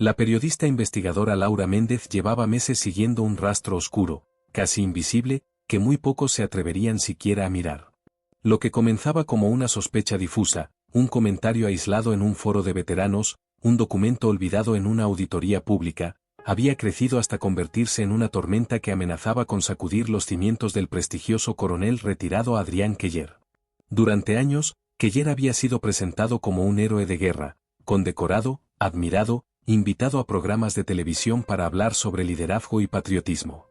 La periodista investigadora Laura Méndez llevaba meses siguiendo un rastro oscuro, casi invisible, que muy pocos se atreverían siquiera a mirar. Lo que comenzaba como una sospecha difusa, un comentario aislado en un foro de veteranos, un documento olvidado en una auditoría pública, había crecido hasta convertirse en una tormenta que amenazaba con sacudir los cimientos del prestigioso coronel retirado Adrián Cuéllar. Durante años, Cuéllar había sido presentado como un héroe de guerra, condecorado, admirado, invitado a programas de televisión para hablar sobre liderazgo y patriotismo.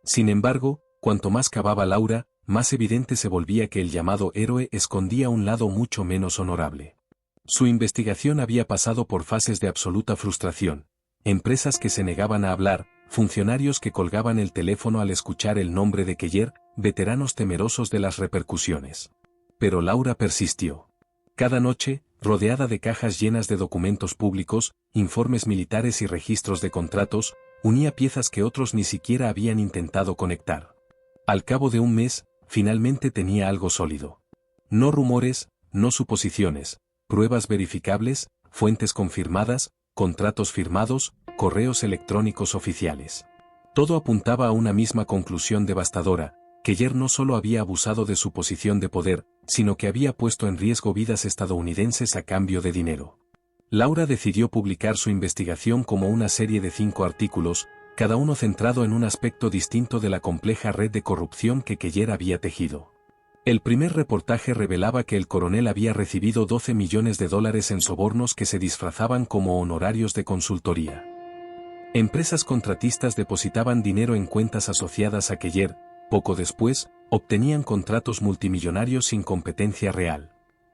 Sin embargo, cuanto más cavaba Laura, más evidente se volvía que el llamado héroe escondía un lado mucho menos honorable. Su investigación había pasado por fases de absoluta frustración, empresas que se negaban a hablar, funcionarios que colgaban el teléfono al escuchar el nombre de Cuéllar, veteranos temerosos de las repercusiones. Pero Laura persistió. Cada noche, rodeada de cajas llenas de documentos públicos, informes militares y registros de contratos, unía piezas que otros ni siquiera habían intentado conectar. Al cabo de un mes, finalmente tenía algo sólido. No rumores, no suposiciones, pruebas verificables, fuentes confirmadas, contratos firmados, correos electrónicos oficiales. Todo apuntaba a una misma conclusión devastadora: Cuéllar no solo había abusado de su posición de poder, sino que había puesto en riesgo vidas estadounidenses a cambio de dinero. Laura decidió publicar su investigación como una serie de 5 artículos, cada uno centrado en un aspecto distinto de la compleja red de corrupción que Cuéllar había tejido. El primer reportaje revelaba que el coronel había recibido $12 millones en sobornos que se disfrazaban como honorarios de consultoría. Empresas contratistas depositaban dinero en cuentas asociadas a Cuéllar. Poco después, obtenían contratos multimillonarios sin competencia real.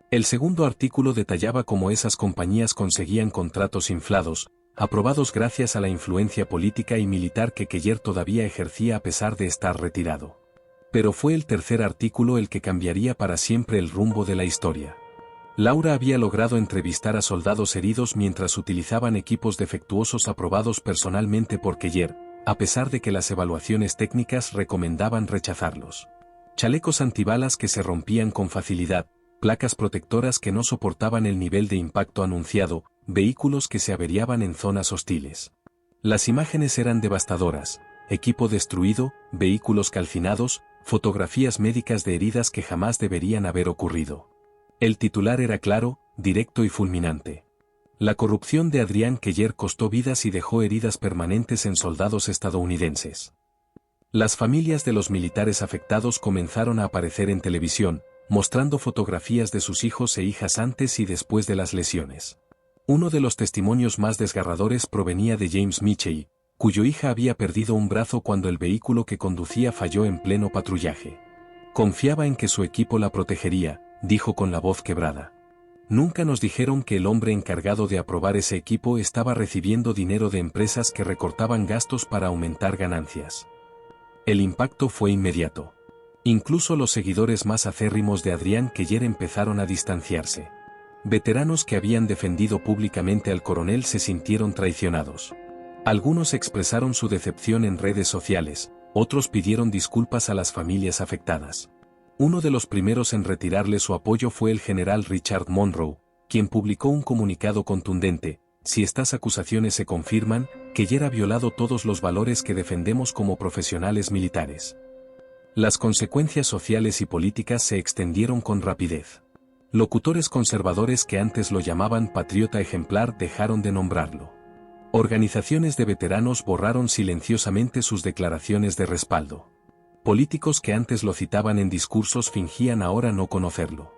El segundo artículo detallaba cómo esas compañías conseguían contratos inflados, aprobados gracias a la influencia política y militar que Cuéllar todavía ejercía a pesar de estar retirado. Pero fue el tercer artículo el que cambiaría para siempre el rumbo de la historia. Laura había logrado entrevistar a soldados heridos mientras utilizaban equipos defectuosos aprobados personalmente por Cuéllar, a pesar de que las evaluaciones técnicas recomendaban rechazarlos. Chalecos antibalas que se rompían con facilidad, placas protectoras que no soportaban el nivel de impacto anunciado, vehículos que se averiaban en zonas hostiles. Las imágenes eran devastadoras: equipo destruido, vehículos calcinados, fotografías médicas de heridas que jamás deberían haber ocurrido. El titular era claro, directo y fulminante. La corrupción de Adrián Cuéllar costó vidas y dejó heridas permanentes en soldados estadounidenses. Las familias de los militares afectados comenzaron a aparecer en televisión, mostrando fotografías de sus hijos e hijas antes y después de las lesiones. Uno de los testimonios más desgarradores provenía de James Michey, cuyo hija había perdido un brazo cuando el vehículo que conducía falló en pleno patrullaje. Confiaba en que su equipo la protegería, dijo con la voz quebrada. Nunca nos dijeron que el hombre encargado de aprobar ese equipo estaba recibiendo dinero de empresas que recortaban gastos para aumentar ganancias. El impacto fue inmediato. Incluso los seguidores más acérrimos de Adrián Cuéllar empezaron a distanciarse. Veteranos que habían defendido públicamente al coronel se sintieron traicionados. Algunos expresaron su decepción en redes sociales, otros pidieron disculpas a las familias afectadas. Uno de los primeros en retirarle su apoyo fue el general Richard Monroe, quien publicó un comunicado contundente: si estas acusaciones se confirman, Cuéllar ha violado todos los valores que defendemos como profesionales militares. Las consecuencias sociales y políticas se extendieron con rapidez. Locutores conservadores que antes lo llamaban patriota ejemplar dejaron de nombrarlo. Organizaciones de veteranos borraron silenciosamente sus declaraciones de respaldo. Políticos que antes lo citaban en discursos fingían ahora no conocerlo.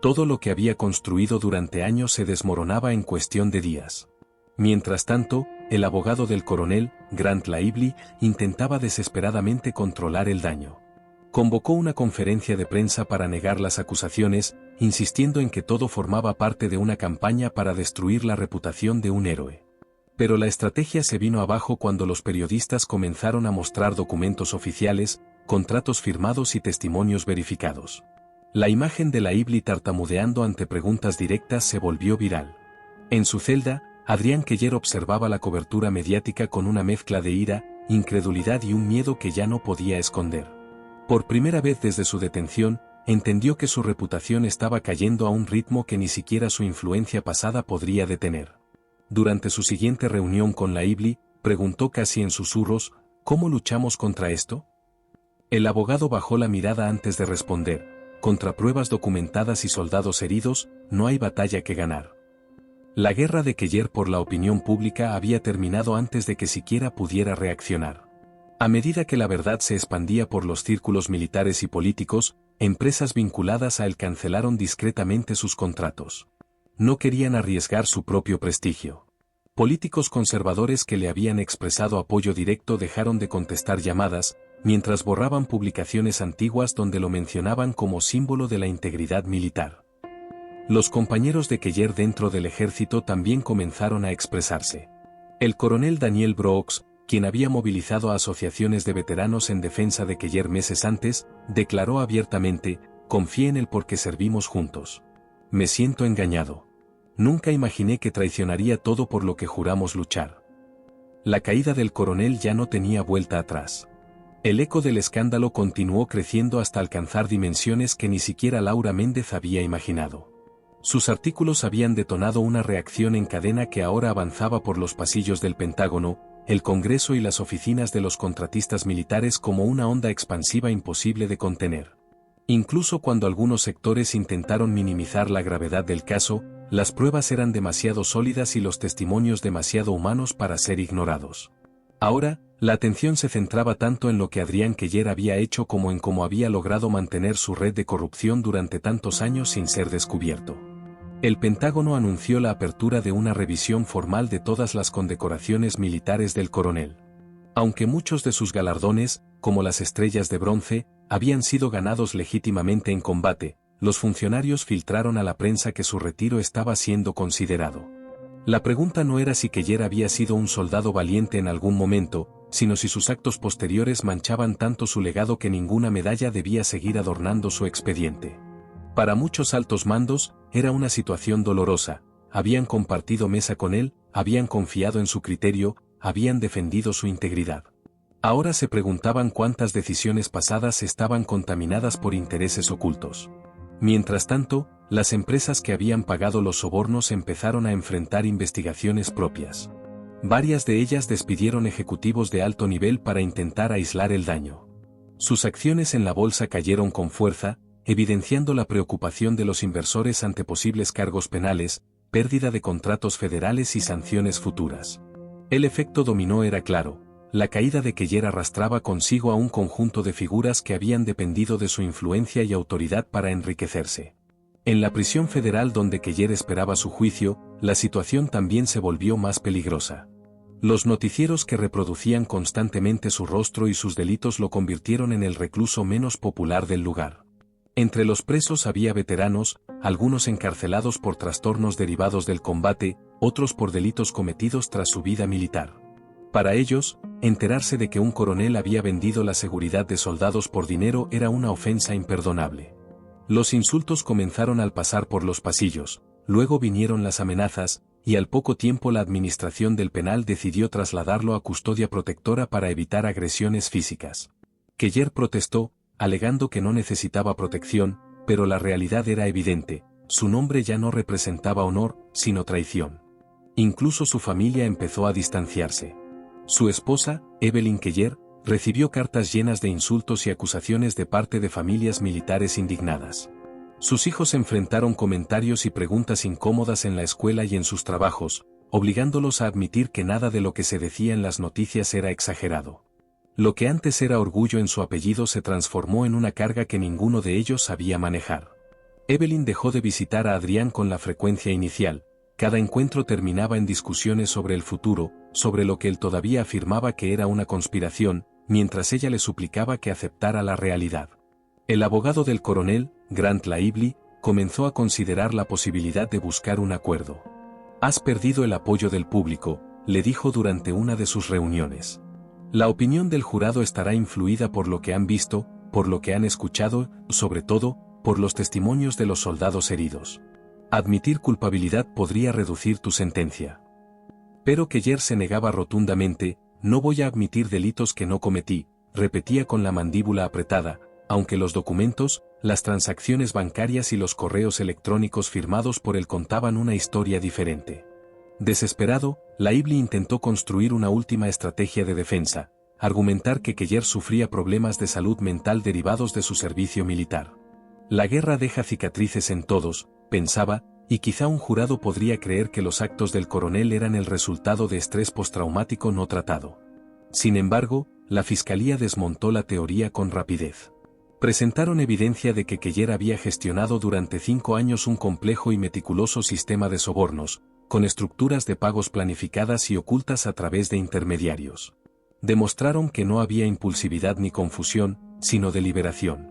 Todo lo que había construido durante años se desmoronaba en cuestión de días. Mientras tanto, el abogado del coronel, Grant Lively, intentaba desesperadamente controlar el daño. Convocó una conferencia de prensa para negar las acusaciones, insistiendo en que todo formaba parte de una campaña para destruir la reputación de un héroe. Pero la estrategia se vino abajo cuando los periodistas comenzaron a mostrar documentos oficiales, contratos firmados y testimonios verificados. La imagen de Lively tartamudeando ante preguntas directas se volvió viral. En su celda, Adrián Cuéllar observaba la cobertura mediática con una mezcla de ira, incredulidad y un miedo que ya no podía esconder. Por primera vez desde su detención, entendió que su reputación estaba cayendo a un ritmo que ni siquiera su influencia pasada podría detener. durante su siguiente reunión con la IBLI, preguntó casi en susurros, ¿cómo luchamos contra esto? El abogado bajó la mirada antes de responder, contra pruebas documentadas y soldados heridos, no hay batalla que ganar. La guerra de Keller por la opinión pública había terminado antes de que siquiera pudiera reaccionar. A medida que la verdad se expandía por los círculos militares y políticos, empresas vinculadas a él cancelaron discretamente sus contratos. No querían arriesgar su propio prestigio. Políticos conservadores que le habían expresado apoyo directo dejaron de contestar llamadas, mientras borraban publicaciones antiguas donde lo mencionaban como símbolo de la integridad militar. Los compañeros de Keller dentro del ejército también comenzaron a expresarse. El coronel Daniel Brooks, quien había movilizado a asociaciones de veteranos en defensa de Keller meses antes, declaró abiertamente, «Confié en él porque servimos juntos. Me siento engañado. Nunca imaginé que traicionaría todo por lo que juramos luchar». La caída del coronel ya no tenía vuelta atrás. El eco del escándalo continuó creciendo hasta alcanzar dimensiones que ni siquiera Laura Méndez había imaginado. Sus artículos habían detonado una reacción en cadena que ahora avanzaba por los pasillos del Pentágono, el Congreso y las oficinas de los contratistas militares como una onda expansiva imposible de contener. Incluso cuando algunos sectores intentaron minimizar la gravedad del caso, las pruebas eran demasiado sólidas y los testimonios demasiado humanos para ser ignorados. Ahora, la atención se centraba tanto en lo que Adrián Keller había hecho como en cómo había logrado mantener su red de corrupción durante tantos años sin ser descubierto. El Pentágono anunció la apertura de una revisión formal de todas las condecoraciones militares del coronel. Aunque muchos de sus galardones, como las estrellas de bronce, habían sido ganados legítimamente en combate, los funcionarios filtraron a la prensa que su retiro estaba siendo considerado. La pregunta no era si Keller había sido un soldado valiente en algún momento, sino si sus actos posteriores manchaban tanto su legado que ninguna medalla debía seguir adornando su expediente. Para muchos altos mandos, era una situación dolorosa, habían compartido mesa con él, habían confiado en su criterio, habían defendido su integridad. Ahora se preguntaban cuántas decisiones pasadas estaban contaminadas por intereses ocultos. Mientras tanto, las empresas que habían pagado los sobornos empezaron a enfrentar investigaciones propias. Varias de ellas despidieron ejecutivos de alto nivel para intentar aislar el daño. Sus acciones en la bolsa cayeron con fuerza, evidenciando la preocupación de los inversores ante posibles cargos penales, pérdida de contratos federales y sanciones futuras. El efecto dominó era claro, la caída de Keller arrastraba consigo a un conjunto de figuras que habían dependido de su influencia y autoridad para enriquecerse. En la prisión federal donde Keller esperaba su juicio, la situación también se volvió más peligrosa. Los noticieros que reproducían constantemente su rostro y sus delitos lo convirtieron en el recluso menos popular del lugar. Entre los presos había veteranos, algunos encarcelados por trastornos derivados del combate, otros por delitos cometidos tras su vida militar. Para ellos, enterarse de que un coronel había vendido la seguridad de soldados por dinero era una ofensa imperdonable. Los insultos comenzaron al pasar por los pasillos, luego vinieron las amenazas, y al poco tiempo la administración del penal decidió trasladarlo a custodia protectora para evitar agresiones físicas. Keller protestó, alegando que no necesitaba protección, pero la realidad era evidente, su nombre ya no representaba honor, sino traición. Incluso su familia empezó a distanciarse. Su esposa, Evelyn Keller, recibió cartas llenas de insultos y acusaciones de parte de familias militares indignadas. Sus hijos enfrentaron comentarios y preguntas incómodas en la escuela y en sus trabajos, obligándolos a admitir que nada de lo que se decía en las noticias era exagerado. Lo que antes era orgullo en su apellido se transformó en una carga que ninguno de ellos sabía manejar. Evelyn dejó de visitar a Adrián con la frecuencia inicial, cada encuentro terminaba en discusiones sobre el futuro, sobre lo que él todavía afirmaba que era una conspiración, mientras ella le suplicaba que aceptara la realidad. El abogado del coronel, Grant Laibli, comenzó a considerar la posibilidad de buscar un acuerdo. «Has perdido el apoyo del público», le dijo durante una de sus reuniones. La opinión del jurado estará influida por lo que han visto, por lo que han escuchado, sobre todo, por los testimonios de los soldados heridos. Admitir culpabilidad podría reducir tu sentencia. Pero Keller se negaba rotundamente, no voy a admitir delitos que no cometí, repetía con la mandíbula apretada, aunque los documentos, las transacciones bancarias y los correos electrónicos firmados por él contaban una historia diferente. Desesperado, Lively intentó construir una última estrategia de defensa, argumentar que Keller sufría problemas de salud mental derivados de su servicio militar. La guerra deja cicatrices en todos, pensaba, y quizá un jurado podría creer que los actos del coronel eran el resultado de estrés postraumático no tratado. Sin embargo, la fiscalía desmontó la teoría con rapidez. Presentaron evidencia de que Keller había gestionado durante 5 años un complejo y meticuloso sistema de sobornos, con estructuras de pagos planificadas y ocultas a través de intermediarios. Demostraron que no había impulsividad ni confusión, sino deliberación.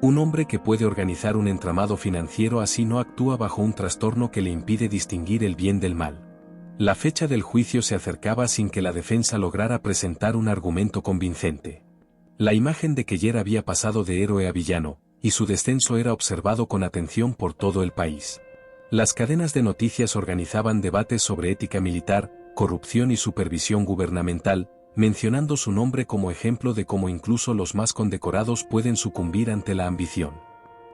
Un hombre que puede organizar un entramado financiero así no actúa bajo un trastorno que le impide distinguir el bien del mal. La fecha del juicio se acercaba sin que la defensa lograra presentar un argumento convincente. La imagen de Keller había pasado de héroe a villano, y su descenso era observado con atención por todo el país. Las cadenas de noticias organizaban debates sobre ética militar, corrupción y supervisión gubernamental, mencionando su nombre como ejemplo de cómo incluso los más condecorados pueden sucumbir ante la ambición.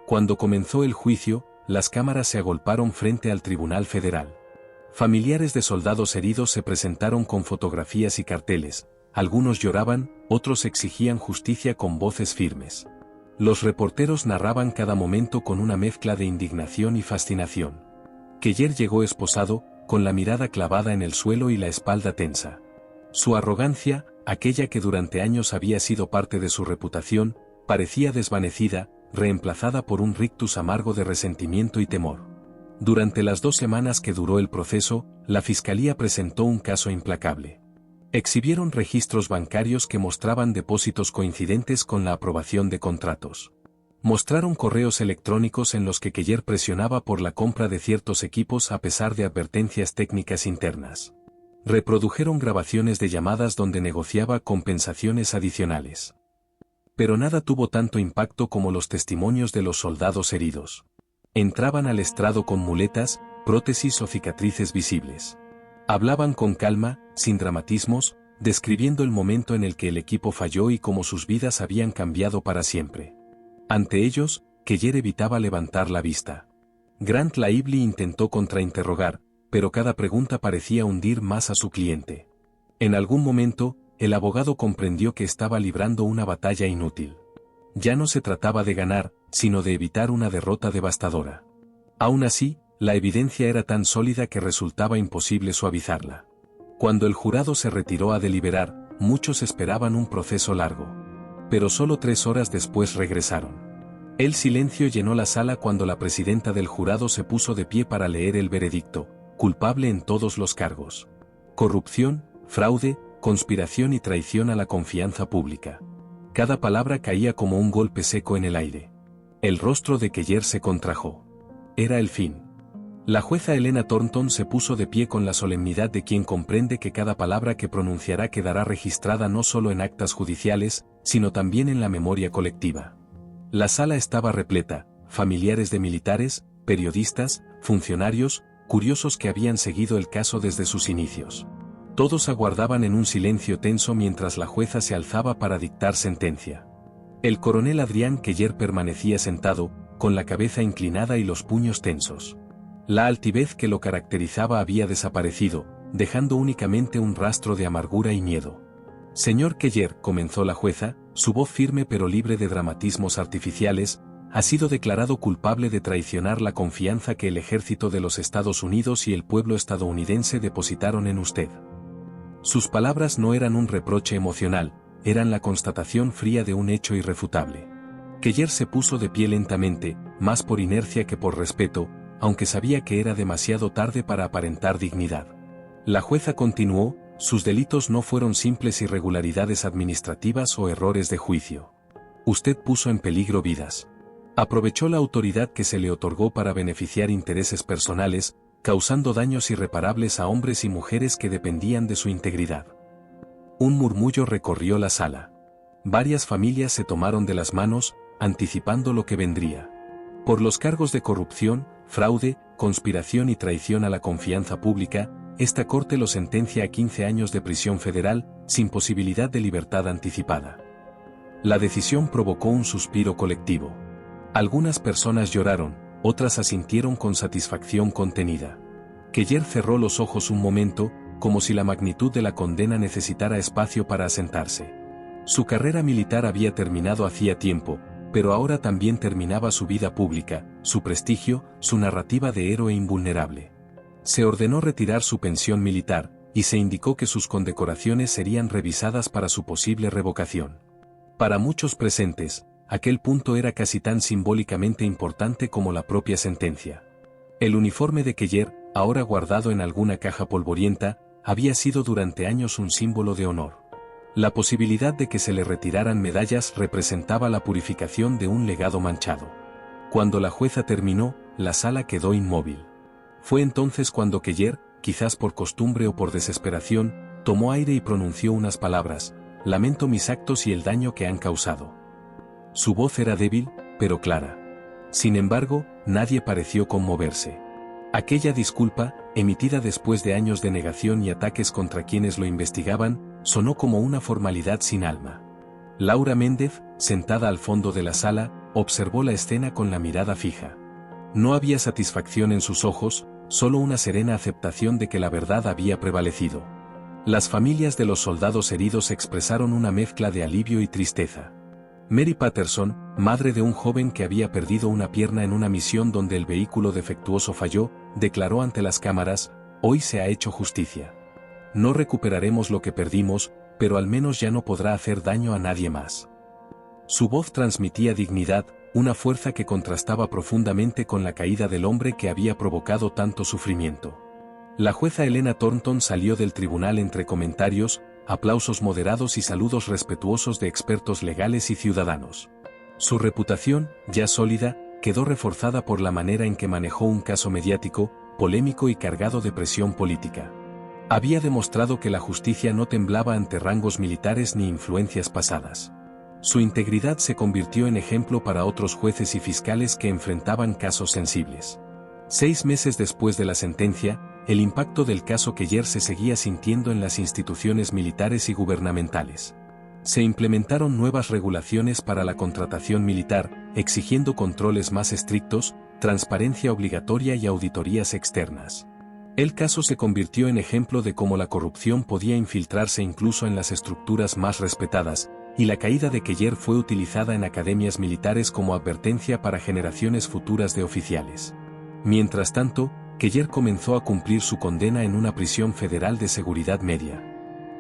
Cuando comenzó el juicio, las cámaras se agolparon frente al Tribunal Federal. Familiares de soldados heridos se presentaron con fotografías y carteles, algunos lloraban, otros exigían justicia con voces firmes. Los reporteros narraban cada momento con una mezcla de indignación y fascinación. Keller llegó esposado, con la mirada clavada en el suelo y la espalda tensa. Su arrogancia, aquella que durante años había sido parte de su reputación, parecía desvanecida, reemplazada por un rictus amargo de resentimiento y temor. Durante las 2 semanas que duró el proceso, la fiscalía presentó un caso implacable. Exhibieron registros bancarios que mostraban depósitos coincidentes con la aprobación de contratos. Mostraron correos electrónicos en los que Keller presionaba por la compra de ciertos equipos a pesar de advertencias técnicas internas. Reprodujeron grabaciones de llamadas donde negociaba compensaciones adicionales. Pero nada tuvo tanto impacto como los testimonios de los soldados heridos. Entraban al estrado con muletas, prótesis o cicatrices visibles. Hablaban con calma, sin dramatismos, describiendo el momento en el que el equipo falló y cómo sus vidas habían cambiado para siempre. Ante ellos, Keller evitaba levantar la vista. Grant Lively intentó contrainterrogar, pero cada pregunta parecía hundir más a su cliente. En algún momento, el abogado comprendió que estaba librando una batalla inútil. Ya no se trataba de ganar, sino de evitar una derrota devastadora. Aún así, la evidencia era tan sólida que resultaba imposible suavizarla. Cuando el jurado se retiró a deliberar, muchos esperaban un proceso largo. Pero solo 3 horas después regresaron. El silencio llenó la sala cuando la presidenta del jurado se puso de pie para leer el veredicto: culpable en todos los cargos. Corrupción, fraude, conspiración y traición a la confianza pública. Cada palabra caía como un golpe seco en el aire. El rostro de Keller se contrajo. Era el fin. La jueza Helena Thornton se puso de pie con la solemnidad de quien comprende que cada palabra que pronunciará quedará registrada no solo en actas judiciales, sino también en la memoria colectiva. La sala estaba repleta, familiares de militares, periodistas, funcionarios, curiosos que habían seguido el caso desde sus inicios. Todos aguardaban en un silencio tenso mientras la jueza se alzaba para dictar sentencia. El coronel Adrián Keller permanecía sentado, con la cabeza inclinada y los puños tensos. La altivez que lo caracterizaba había desaparecido, dejando únicamente un rastro de amargura y miedo. Señor Keller, comenzó la jueza, su voz firme pero libre de dramatismos artificiales, ha sido declarado culpable de traicionar la confianza que el ejército de los Estados Unidos y el pueblo estadounidense depositaron en usted. Sus palabras no eran un reproche emocional, eran la constatación fría de un hecho irrefutable. Keller se puso de pie lentamente, más por inercia que por respeto, aunque sabía que era demasiado tarde para aparentar dignidad. La jueza continuó: sus delitos no fueron simples irregularidades administrativas o errores de juicio. Usted puso en peligro vidas. Aprovechó la autoridad que se le otorgó para beneficiar intereses personales, causando daños irreparables a hombres y mujeres que dependían de su integridad. Un murmullo recorrió la sala. Varias familias se tomaron de las manos, anticipando lo que vendría. Por los cargos de corrupción, fraude, conspiración y traición a la confianza pública, esta corte lo sentencia a 15 años de prisión federal, sin posibilidad de libertad anticipada. La decisión provocó un suspiro colectivo. Algunas personas lloraron, otras asintieron con satisfacción contenida. Keller cerró los ojos un momento, como si la magnitud de la condena necesitara espacio para asentarse. Su carrera militar había terminado hacía tiempo, pero ahora también terminaba su vida pública, su prestigio, su narrativa de héroe invulnerable. Se ordenó retirar su pensión militar, y se indicó que sus condecoraciones serían revisadas para su posible revocación. Para muchos presentes, aquel punto era casi tan simbólicamente importante como la propia sentencia. El uniforme de Keller, ahora guardado en alguna caja polvorienta, había sido durante años un símbolo de honor. La posibilidad de que se le retiraran medallas representaba la purificación de un legado manchado. Cuando la jueza terminó, la sala quedó inmóvil. Fue entonces cuando Keller, quizás por costumbre o por desesperación, tomó aire y pronunció unas palabras: «Lamento mis actos y el daño que han causado». Su voz era débil, pero clara. Sin embargo, nadie pareció conmoverse. Aquella disculpa, emitida después de años de negación y ataques contra quienes lo investigaban, sonó como una formalidad sin alma. Laura Méndez, sentada al fondo de la sala, observó la escena con la mirada fija. No había satisfacción en sus ojos, solo una serena aceptación de que la verdad había prevalecido. Las familias de los soldados heridos expresaron una mezcla de alivio y tristeza. Mary Patterson, madre de un joven que había perdido una pierna en una misión donde el vehículo defectuoso falló, declaró ante las cámaras: «Hoy se ha hecho justicia. No recuperaremos lo que perdimos, pero al menos ya no podrá hacer daño a nadie más». Su voz transmitía dignidad, una fuerza que contrastaba profundamente con la caída del hombre que había provocado tanto sufrimiento. La jueza Helena Thornton salió del tribunal entre comentarios, aplausos moderados y saludos respetuosos de expertos legales y ciudadanos. Su reputación, ya sólida, quedó reforzada por la manera en que manejó un caso mediático, polémico y cargado de presión política. Había demostrado que la justicia no temblaba ante rangos militares ni influencias pasadas. Su integridad se convirtió en ejemplo para otros jueces y fiscales que enfrentaban casos sensibles. 6 meses después de la sentencia, el impacto del caso Keller se seguía sintiendo en las instituciones militares y gubernamentales. Se implementaron nuevas regulaciones para la contratación militar, exigiendo controles más estrictos, transparencia obligatoria y auditorías externas. El caso se convirtió en ejemplo de cómo la corrupción podía infiltrarse incluso en las estructuras más respetadas, y la caída de Keller fue utilizada en academias militares como advertencia para generaciones futuras de oficiales. Mientras tanto, Keller comenzó a cumplir su condena en una prisión federal de seguridad media.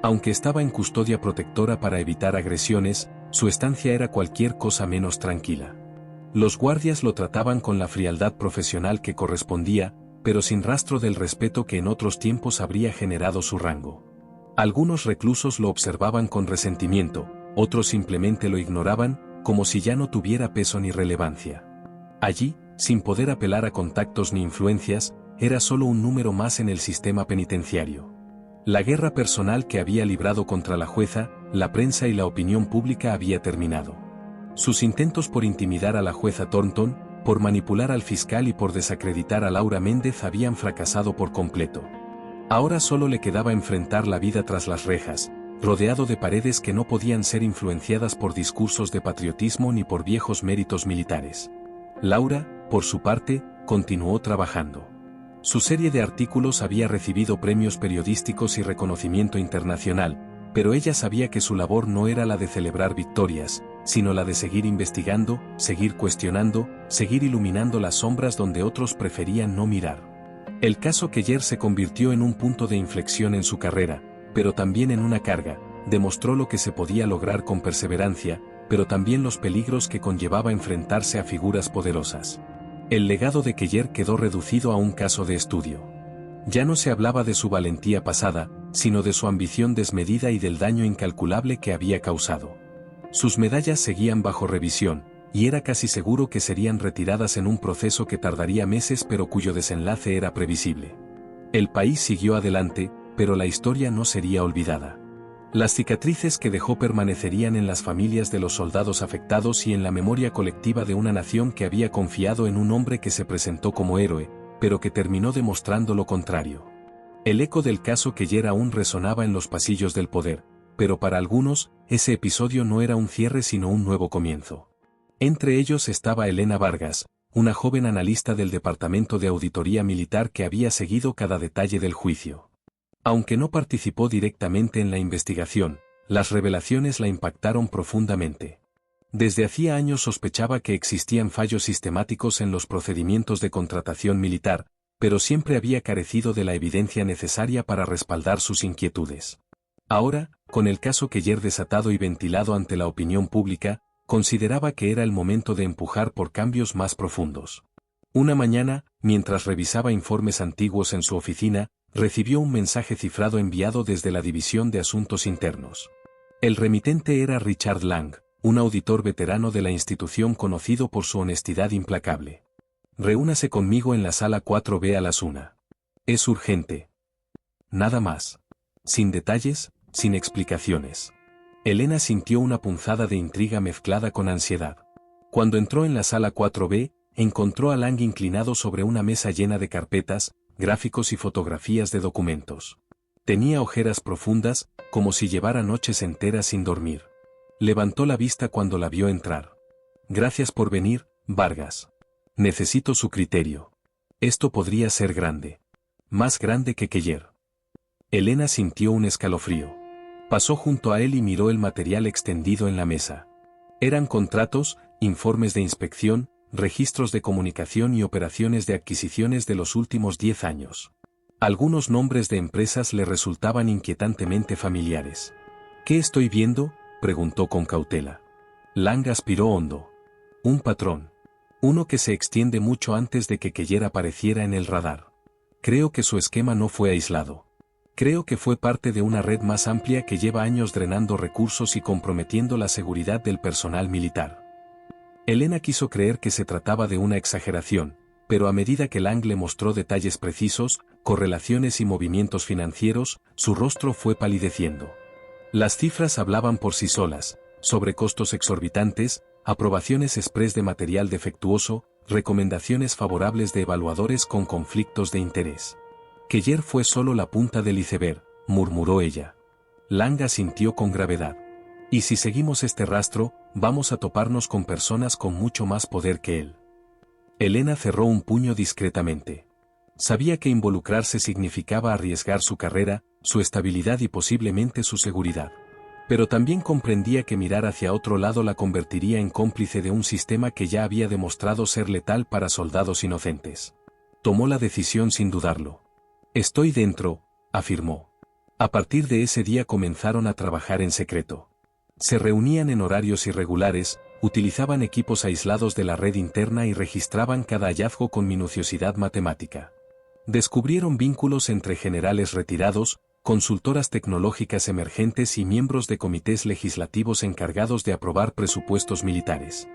Aunque estaba en custodia protectora para evitar agresiones, su estancia era cualquier cosa menos tranquila. Los guardias lo trataban con la frialdad profesional que correspondía, pero sin rastro del respeto que en otros tiempos habría generado su rango. Algunos reclusos lo observaban con resentimiento, otros simplemente lo ignoraban, como si ya no tuviera peso ni relevancia. Allí, sin poder apelar a contactos ni influencias, era solo un número más en el sistema penitenciario. La guerra personal que había librado contra la jueza, la prensa y la opinión pública había terminado. Sus intentos por intimidar a la jueza Thornton, por manipular al fiscal y por desacreditar a Laura Méndez habían fracasado por completo. Ahora solo le quedaba enfrentar la vida tras las rejas, rodeado de paredes que no podían ser influenciadas por discursos de patriotismo ni por viejos méritos militares. Laura, por su parte, continuó trabajando. Su serie de artículos había recibido premios periodísticos y reconocimiento internacional, pero ella sabía que su labor no era la de celebrar victorias, sino la de seguir investigando, seguir cuestionando, seguir iluminando las sombras donde otros preferían no mirar. El caso Keller se convirtió en un punto de inflexión en su carrera, pero también en una carga. Demostró lo que se podía lograr con perseverancia, pero también los peligros que conllevaba enfrentarse a figuras poderosas. El legado de Keller quedó reducido a un caso de estudio. Ya no se hablaba de su valentía pasada, sino de su ambición desmedida y del daño incalculable que había causado. Sus medallas seguían bajo revisión, y era casi seguro que serían retiradas en un proceso que tardaría meses pero cuyo desenlace era previsible. El país siguió adelante, pero la historia no sería olvidada. Las cicatrices que dejó permanecerían en las familias de los soldados afectados y en la memoria colectiva de una nación que había confiado en un hombre que se presentó como héroe, pero que terminó demostrando lo contrario. El eco del caso Keller aún resonaba en los pasillos del poder, pero para algunos, ese episodio no era un cierre sino un nuevo comienzo. Entre ellos estaba Elena Vargas, una joven analista del Departamento de Auditoría Militar que había seguido cada detalle del juicio. Aunque no participó directamente en la investigación, las revelaciones la impactaron profundamente. Desde hacía años sospechaba que existían fallos sistemáticos en los procedimientos de contratación militar, pero siempre había carecido de la evidencia necesaria para respaldar sus inquietudes. Ahora, con el caso Keller desatado y ventilado ante la opinión pública, consideraba que era el momento de empujar por cambios más profundos. Una mañana, mientras revisaba informes antiguos en su oficina, recibió un mensaje cifrado enviado desde la División de Asuntos Internos. El remitente era Richard Lang, un auditor veterano de la institución conocido por su honestidad implacable. Reúnase conmigo en la sala 4B a las 1. Es urgente. Nada más. Sin detalles, sin explicaciones. Elena sintió una punzada de intriga mezclada con ansiedad. Cuando entró en la sala 4B, encontró a Lang inclinado sobre una mesa llena de carpetas, gráficos y fotografías de documentos. Tenía ojeras profundas, como si llevara noches enteras sin dormir. Levantó la vista cuando la vio entrar. Gracias por venir, Vargas. Necesito su criterio. Esto podría ser grande. Más grande que Keller. Elena sintió un escalofrío. Pasó junto a él y miró el material extendido en la mesa. Eran contratos, informes de inspección, registros de comunicación y operaciones de adquisiciones de los últimos 10 años. Algunos nombres de empresas le resultaban inquietantemente familiares. ¿Qué estoy viendo?, preguntó con cautela. Lang aspiró hondo. Un patrón. Uno que se extiende mucho antes de que Keller apareciera en el radar. Creo que su esquema no fue aislado. Creo que fue parte de una red más amplia que lleva años drenando recursos y comprometiendo la seguridad del personal militar. Elena quiso creer que se trataba de una exageración, pero a medida que Lang le mostró detalles precisos, correlaciones y movimientos financieros, su rostro fue palideciendo. Las cifras hablaban por sí solas, sobre costos exorbitantes, aprobaciones exprés de material defectuoso, recomendaciones favorables de evaluadores con conflictos de interés. Keller fue solo la punta del iceberg, murmuró ella. Lang asintió con gravedad. Y si seguimos este rastro, vamos a toparnos con personas con mucho más poder que él. Elena cerró un puño discretamente. Sabía que involucrarse significaba arriesgar su carrera, su estabilidad y posiblemente su seguridad. Pero también comprendía que mirar hacia otro lado la convertiría en cómplice de un sistema que ya había demostrado ser letal para soldados inocentes. Tomó la decisión sin dudarlo. Estoy dentro, afirmó. A partir de ese día comenzaron a trabajar en secreto. Se reunían en horarios irregulares, utilizaban equipos aislados de la red interna y registraban cada hallazgo con minuciosidad matemática. Descubrieron vínculos entre generales retirados, consultoras tecnológicas emergentes y miembros de comités legislativos encargados de aprobar presupuestos militares.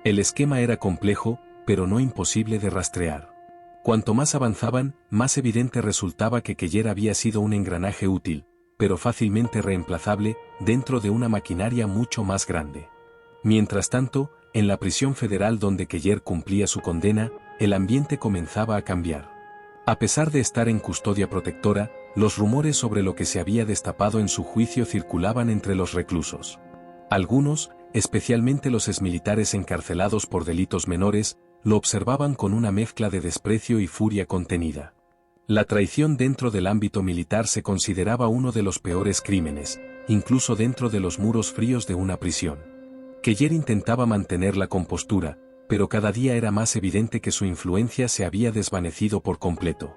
El esquema era complejo, pero no imposible de rastrear. Cuanto más avanzaban, más evidente resultaba que Keller había sido un engranaje útil, pero fácilmente reemplazable, dentro de una maquinaria mucho más grande. Mientras tanto, en la prisión federal donde Keller cumplía su condena, el ambiente comenzaba a cambiar. A pesar de estar en custodia protectora, los rumores sobre lo que se había destapado en su juicio circulaban entre los reclusos. Algunos, especialmente los exmilitares encarcelados por delitos menores, lo observaban con una mezcla de desprecio y furia contenida. La traición dentro del ámbito militar se consideraba uno de los peores crímenes, incluso dentro de los muros fríos de una prisión. Keller intentaba mantener la compostura, pero cada día era más evidente que su influencia se había desvanecido por completo.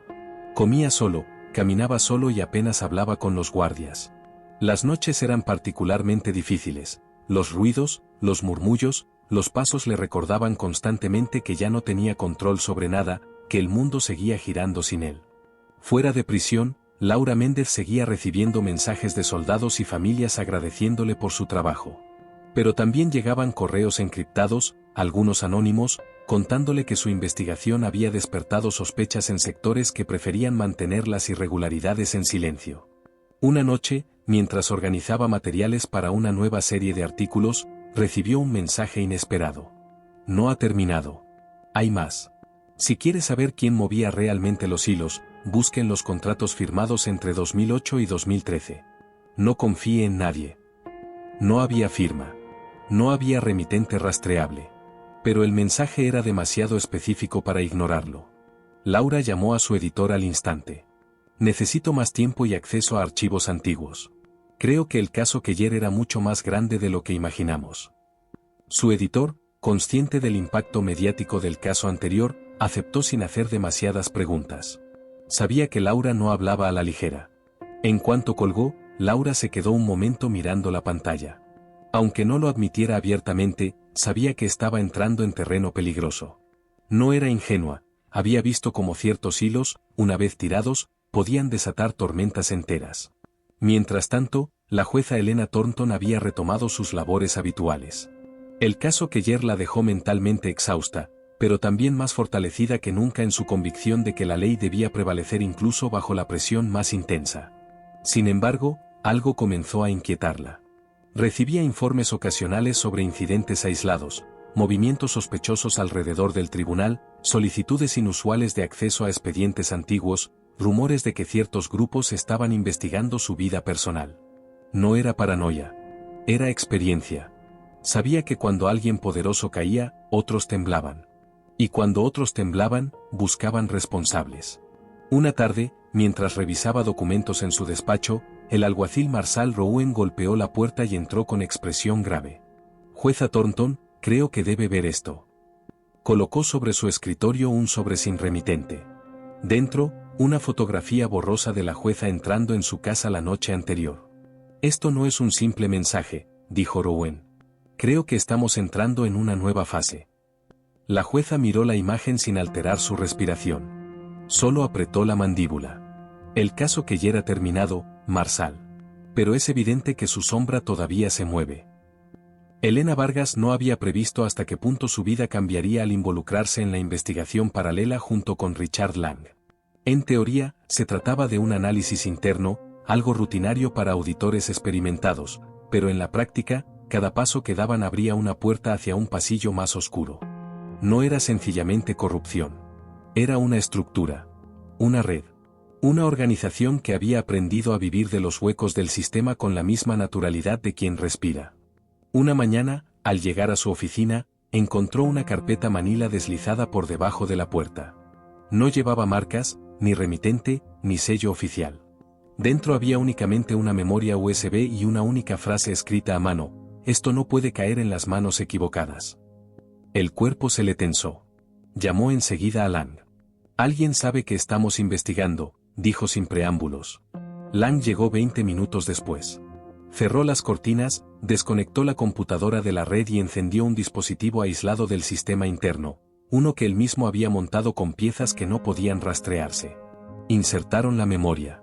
Comía solo, caminaba solo y apenas hablaba con los guardias. Las noches eran particularmente difíciles. Los ruidos, los murmullos, los pasos le recordaban constantemente que ya no tenía control sobre nada, que el mundo seguía girando sin él. Fuera de prisión, Laura Méndez seguía recibiendo mensajes de soldados y familias agradeciéndole por su trabajo. Pero también llegaban correos encriptados, algunos anónimos, contándole que su investigación había despertado sospechas en sectores que preferían mantener las irregularidades en silencio. Una noche, mientras organizaba materiales para una nueva serie de artículos, recibió un mensaje inesperado. No ha terminado. Hay más. Si quiere saber quién movía realmente los hilos, busque en los contratos firmados entre 2008 y 2013. No confíe en nadie. No había firma. No había remitente rastreable. Pero el mensaje era demasiado específico para ignorarlo. Laura llamó a su editor al instante. Necesito más tiempo y acceso a archivos antiguos. Creo que el caso Keller era mucho más grande de lo que imaginamos. Su editor, consciente del impacto mediático del caso anterior, aceptó sin hacer demasiadas preguntas. Sabía que Laura no hablaba a la ligera. En cuanto colgó, Laura se quedó un momento mirando la pantalla. Aunque no lo admitiera abiertamente, sabía que estaba entrando en terreno peligroso. No era ingenua, había visto cómo ciertos hilos, una vez tirados, podían desatar tormentas enteras. Mientras tanto, la jueza Helena Thornton había retomado sus labores habituales. El caso Keller la dejó mentalmente exhausta, pero también más fortalecida que nunca en su convicción de que la ley debía prevalecer incluso bajo la presión más intensa. Sin embargo, algo comenzó a inquietarla. Recibía informes ocasionales sobre incidentes aislados, movimientos sospechosos alrededor del tribunal, solicitudes inusuales de acceso a expedientes antiguos, rumores de que ciertos grupos estaban investigando su vida personal. No era paranoia. Era experiencia. Sabía que cuando alguien poderoso caía, otros temblaban. Y cuando otros temblaban, buscaban responsables. Una tarde, mientras revisaba documentos en su despacho, el alguacil Marshall Rouen golpeó la puerta y entró con expresión grave. «Jueza Thornton, creo que debe ver esto». Colocó sobre su escritorio un sobre sin remitente. Dentro, una fotografía borrosa de la jueza entrando en su casa la noche anterior. «Esto no es un simple mensaje», dijo Rouen. «Creo que estamos entrando en una nueva fase». La jueza miró la imagen sin alterar su respiración. Solo apretó la mandíbula. El caso Keller ha terminado, Marshall. Pero es evidente que su sombra todavía se mueve. Elena Vargas no había previsto hasta qué punto su vida cambiaría al involucrarse en la investigación paralela junto con Richard Lang. En teoría, se trataba de un análisis interno, algo rutinario para auditores experimentados, pero en la práctica, cada paso que daban abría una puerta hacia un pasillo más oscuro. No era sencillamente corrupción. Era una estructura. Una red. Una organización que había aprendido a vivir de los huecos del sistema con la misma naturalidad de quien respira. Una mañana, al llegar a su oficina, encontró una carpeta manila deslizada por debajo de la puerta. No llevaba marcas, ni remitente, ni sello oficial. Dentro había únicamente una memoria USB y una única frase escrita a mano: «Esto no puede caer en las manos equivocadas». El cuerpo se le tensó. Llamó enseguida a Lang. «Alguien sabe que estamos investigando», dijo sin preámbulos. Lang llegó 20 minutos después. Cerró las cortinas, desconectó la computadora de la red y encendió un dispositivo aislado del sistema interno, uno que él mismo había montado con piezas que no podían rastrearse. Insertaron la memoria.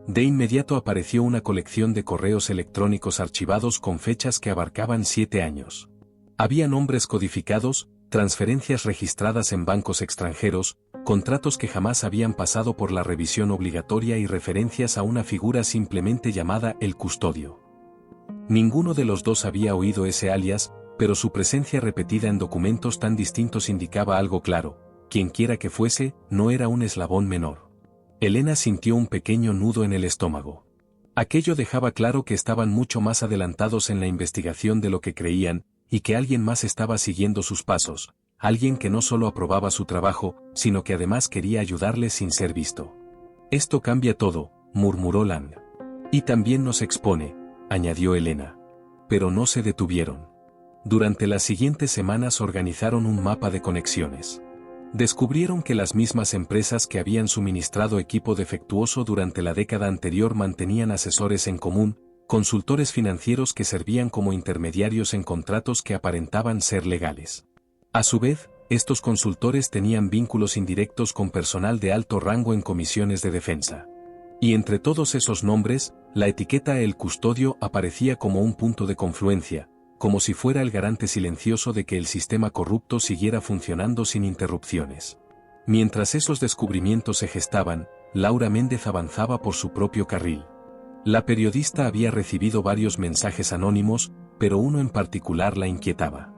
De inmediato apareció una colección de correos electrónicos archivados con fechas que abarcaban 7 años. Había nombres codificados, transferencias registradas en bancos extranjeros, contratos que jamás habían pasado por la revisión obligatoria y referencias a una figura simplemente llamada el custodio. Ninguno de los dos había oído ese alias, pero su presencia repetida en documentos tan distintos indicaba algo claro: quienquiera que fuese, no era un eslabón menor. Elena sintió un pequeño nudo en el estómago. Aquello dejaba claro que estaban mucho más adelantados en la investigación de lo que creían, y que alguien más estaba siguiendo sus pasos, alguien que no solo aprobaba su trabajo, sino que además quería ayudarle sin ser visto. «Esto cambia todo», murmuró Lang. «Y también nos expone», añadió Elena. Pero no se detuvieron. Durante las siguientes semanas organizaron un mapa de conexiones. Descubrieron que las mismas empresas que habían suministrado equipo defectuoso durante la década anterior mantenían asesores en común, consultores financieros que servían como intermediarios en contratos que aparentaban ser legales. A su vez, estos consultores tenían vínculos indirectos con personal de alto rango en comisiones de defensa. Y entre todos esos nombres, la etiqueta El Custodio aparecía como un punto de confluencia, como si fuera el garante silencioso de que el sistema corrupto siguiera funcionando sin interrupciones. Mientras esos descubrimientos se gestaban, Laura Méndez avanzaba por su propio carril. La periodista había recibido varios mensajes anónimos, pero uno en particular la inquietaba.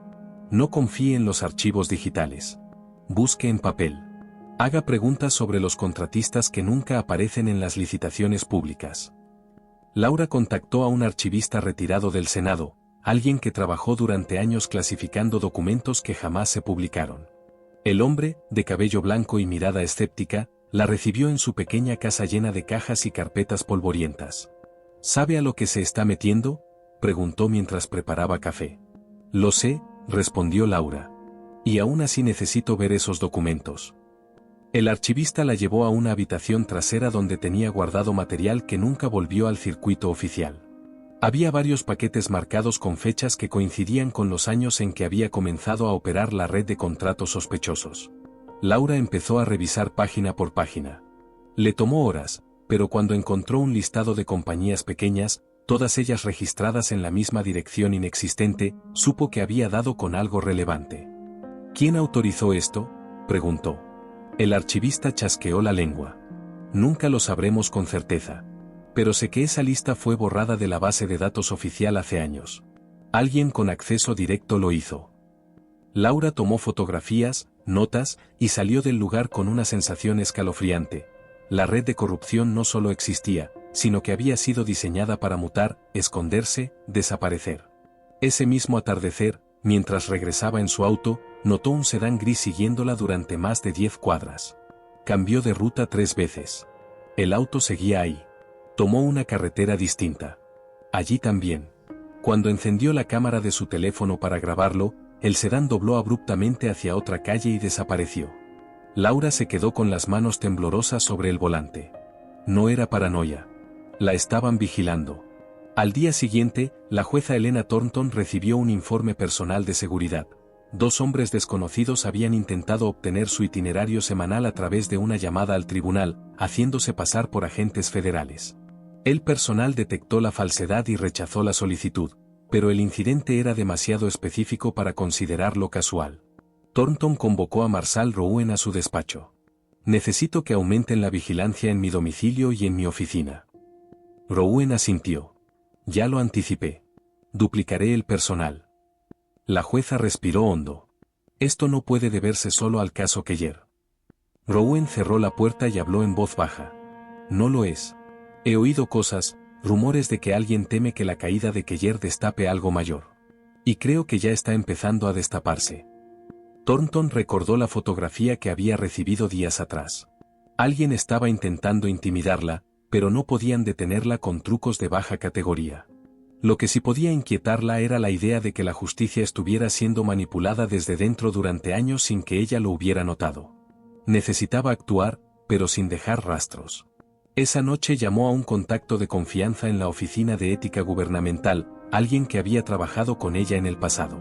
No confíe en los archivos digitales. Busque en papel. Haga preguntas sobre los contratistas que nunca aparecen en las licitaciones públicas. Laura contactó a un archivista retirado del Senado, alguien que trabajó durante años clasificando documentos que jamás se publicaron. El hombre, de cabello blanco y mirada escéptica, la recibió en su pequeña casa llena de cajas y carpetas polvorientas. ¿Sabe a lo que se está metiendo?, preguntó mientras preparaba café. Lo sé, respondió Laura. Y aún así necesito ver esos documentos. El archivista la llevó a una habitación trasera donde tenía guardado material que nunca volvió al circuito oficial. Había varios paquetes marcados con fechas que coincidían con los años en que había comenzado a operar la red de contratos sospechosos. Laura empezó a revisar página por página. Le tomó horas, pero cuando encontró un listado de compañías pequeñas, todas ellas registradas en la misma dirección inexistente, supo que había dado con algo relevante. ¿Quién autorizó esto?, preguntó. El archivista chasqueó la lengua. Nunca lo sabremos con certeza. Pero sé que esa lista fue borrada de la base de datos oficial hace años. Alguien con acceso directo lo hizo. Laura tomó fotografías, notas, y salió del lugar con una sensación escalofriante. La red de corrupción no solo existía, sino que había sido diseñada para mutar, esconderse, desaparecer. Ese mismo atardecer, mientras regresaba en su auto, notó un sedán gris siguiéndola durante más de 10 cuadras. Cambió de ruta 3 veces. El auto seguía ahí. Tomó una carretera distinta. Allí también. Cuando encendió la cámara de su teléfono para grabarlo, el sedán dobló abruptamente hacia otra calle y desapareció. Laura se quedó con las manos temblorosas sobre el volante. No era paranoia. La estaban vigilando. Al día siguiente, la jueza Elena Thornton recibió un informe personal de seguridad. 2 hombres desconocidos habían intentado obtener su itinerario semanal a través de una llamada al tribunal, haciéndose pasar por agentes federales. El personal detectó la falsedad y rechazó la solicitud, pero el incidente era demasiado específico para considerarlo casual. Thornton convocó a Marshall Rouen a su despacho. Necesito que aumenten la vigilancia en mi domicilio y en mi oficina. Rouen asintió. Ya lo anticipé. Duplicaré el personal. La jueza respiró hondo. Esto no puede deberse solo al caso Keller. Rouen cerró la puerta y habló en voz baja. No lo es. He oído cosas, rumores de que alguien teme que la caída de Keller destape algo mayor. Y creo que ya está empezando a destaparse. Thornton recordó la fotografía que había recibido días atrás. Alguien estaba intentando intimidarla, pero no podían detenerla con trucos de baja categoría. Lo que sí podía inquietarla era la idea de que la justicia estuviera siendo manipulada desde dentro durante años sin que ella lo hubiera notado. Necesitaba actuar, pero sin dejar rastros. Esa noche llamó a un contacto de confianza en la Oficina de Ética Gubernamental, alguien que había trabajado con ella en el pasado.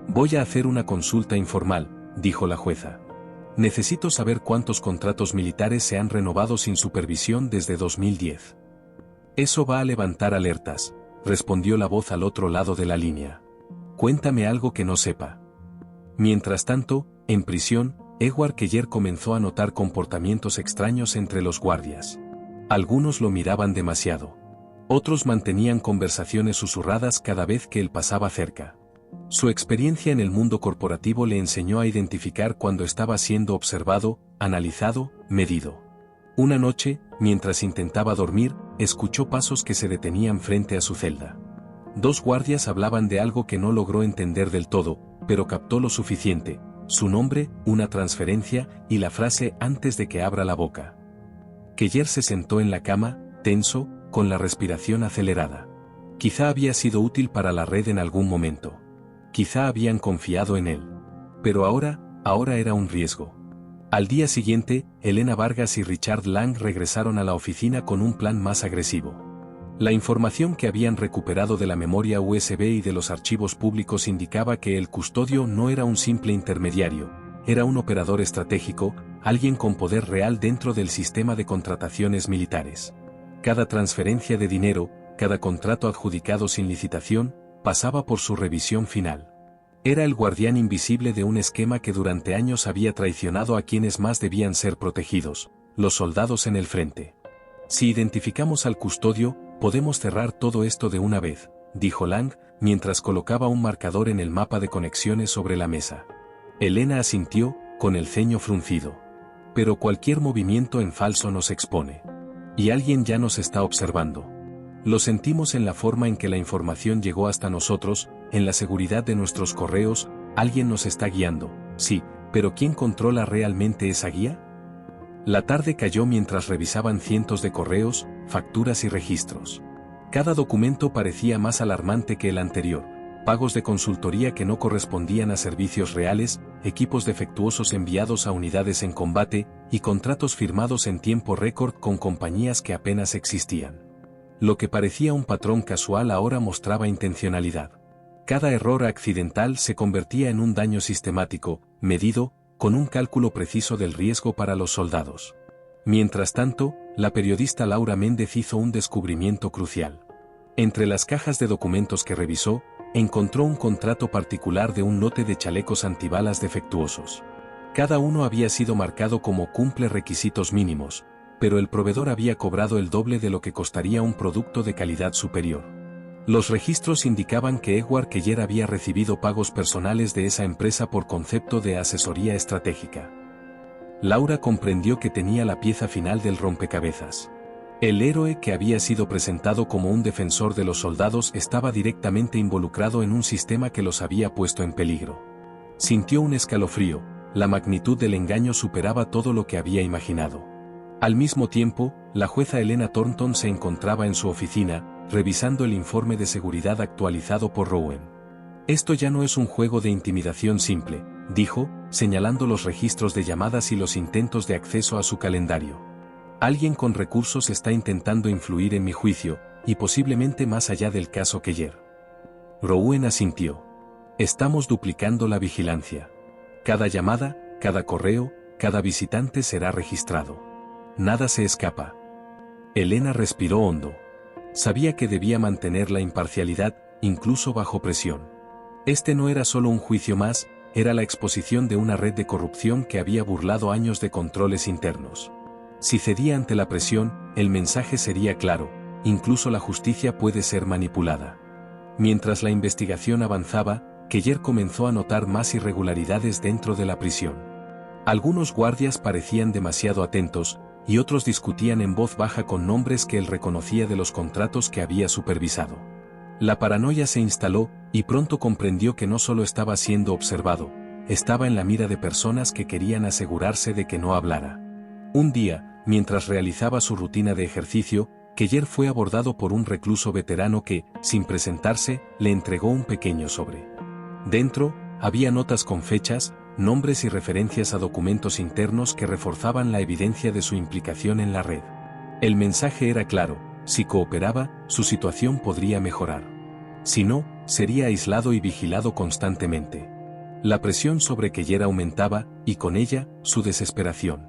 Voy a hacer una consulta informal, dijo la jueza. Necesito saber cuántos contratos militares se han renovado sin supervisión desde 2010. Eso va a levantar alertas, respondió la voz al otro lado de la línea. Cuéntame algo que no sepa. Mientras tanto, en prisión, Edward Keller comenzó a notar comportamientos extraños entre los guardias. Algunos lo miraban demasiado. Otros mantenían conversaciones susurradas cada vez que él pasaba cerca. Su experiencia en el mundo corporativo le enseñó a identificar cuando estaba siendo observado, analizado, medido. Una noche, mientras intentaba dormir, escuchó pasos que se detenían frente a su celda. 2 guardias hablaban de algo que no logró entender del todo, pero captó lo suficiente: su nombre, una transferencia, y la frase antes de que abra la boca. Keller se sentó en la cama, tenso, con la respiración acelerada. Quizá había sido útil para la red en algún momento. Quizá habían confiado en él. Pero ahora era un riesgo. Al día siguiente, Elena Vargas y Richard Lang regresaron a la oficina con un plan más agresivo. La información que habían recuperado de la memoria USB y de los archivos públicos indicaba que el custodio no era un simple intermediario, era un operador estratégico, alguien con poder real dentro del sistema de contrataciones militares. Cada transferencia de dinero, cada contrato adjudicado sin licitación, pasaba por su revisión final. Era el guardián invisible de un esquema que durante años había traicionado a quienes más debían ser protegidos, los soldados en el frente. Si identificamos al custodio, podemos cerrar todo esto de una vez, dijo Lang, mientras colocaba un marcador en el mapa de conexiones sobre la mesa. Elena asintió, con el ceño fruncido. Pero cualquier movimiento en falso nos expone. Y alguien ya nos está observando. Lo sentimos en la forma en que la información llegó hasta nosotros, en la seguridad de nuestros correos, alguien nos está guiando, sí, pero ¿quién controla realmente esa guía? La tarde cayó mientras revisaban cientos de correos, facturas y registros. Cada documento parecía más alarmante que el anterior. Pagos de consultoría que no correspondían a servicios reales, equipos defectuosos enviados a unidades en combate, y contratos firmados en tiempo récord con compañías que apenas existían. Lo que parecía un patrón casual ahora mostraba intencionalidad. Cada error accidental se convertía en un daño sistemático, medido, con un cálculo preciso del riesgo para los soldados. Mientras tanto, la periodista Laura Méndez hizo un descubrimiento crucial. Entre las cajas de documentos que revisó, encontró un contrato particular de un lote de chalecos antibalas defectuosos. Cada uno había sido marcado como cumple requisitos mínimos, pero el proveedor había cobrado el doble de lo que costaría un producto de calidad superior. Los registros indicaban que Edward Keller había recibido pagos personales de esa empresa por concepto de asesoría estratégica. Laura comprendió que tenía la pieza final del rompecabezas. El héroe que había sido presentado como un defensor de los soldados estaba directamente involucrado en un sistema que los había puesto en peligro. Sintió un escalofrío, la magnitud del engaño superaba todo lo que había imaginado. Al mismo tiempo, la jueza Helena Thornton se encontraba en su oficina, revisando el informe de seguridad actualizado por Rowan. Esto ya no es un juego de intimidación simple, dijo, señalando los registros de llamadas y los intentos de acceso a su calendario. Alguien con recursos está intentando influir en mi juicio, y posiblemente más allá del caso Keller. Rowan asintió. Estamos duplicando la vigilancia. Cada llamada, cada correo, cada visitante será registrado. Nada se escapa. Helena respiró hondo. Sabía que debía mantener la imparcialidad, incluso bajo presión. Este no era solo un juicio más, era la exposición de una red de corrupción que había burlado años de controles internos. Si cedía ante la presión, el mensaje sería claro, incluso la justicia puede ser manipulada. Mientras la investigación avanzaba, Keller comenzó a notar más irregularidades dentro de la prisión. Algunos guardias parecían demasiado atentos, y otros discutían en voz baja con nombres que él reconocía de los contratos que había supervisado. La paranoia se instaló, y pronto comprendió que no solo estaba siendo observado, estaba en la mira de personas que querían asegurarse de que no hablara. Un día, mientras realizaba su rutina de ejercicio, Keller fue abordado por un recluso veterano que, sin presentarse, le entregó un pequeño sobre. Dentro, había notas con fechas, nombres y referencias a documentos internos que reforzaban la evidencia de su implicación en la red. El mensaje era claro, si cooperaba, su situación podría mejorar. Si no, sería aislado y vigilado constantemente. La presión sobre Keller aumentaba, y con ella, su desesperación.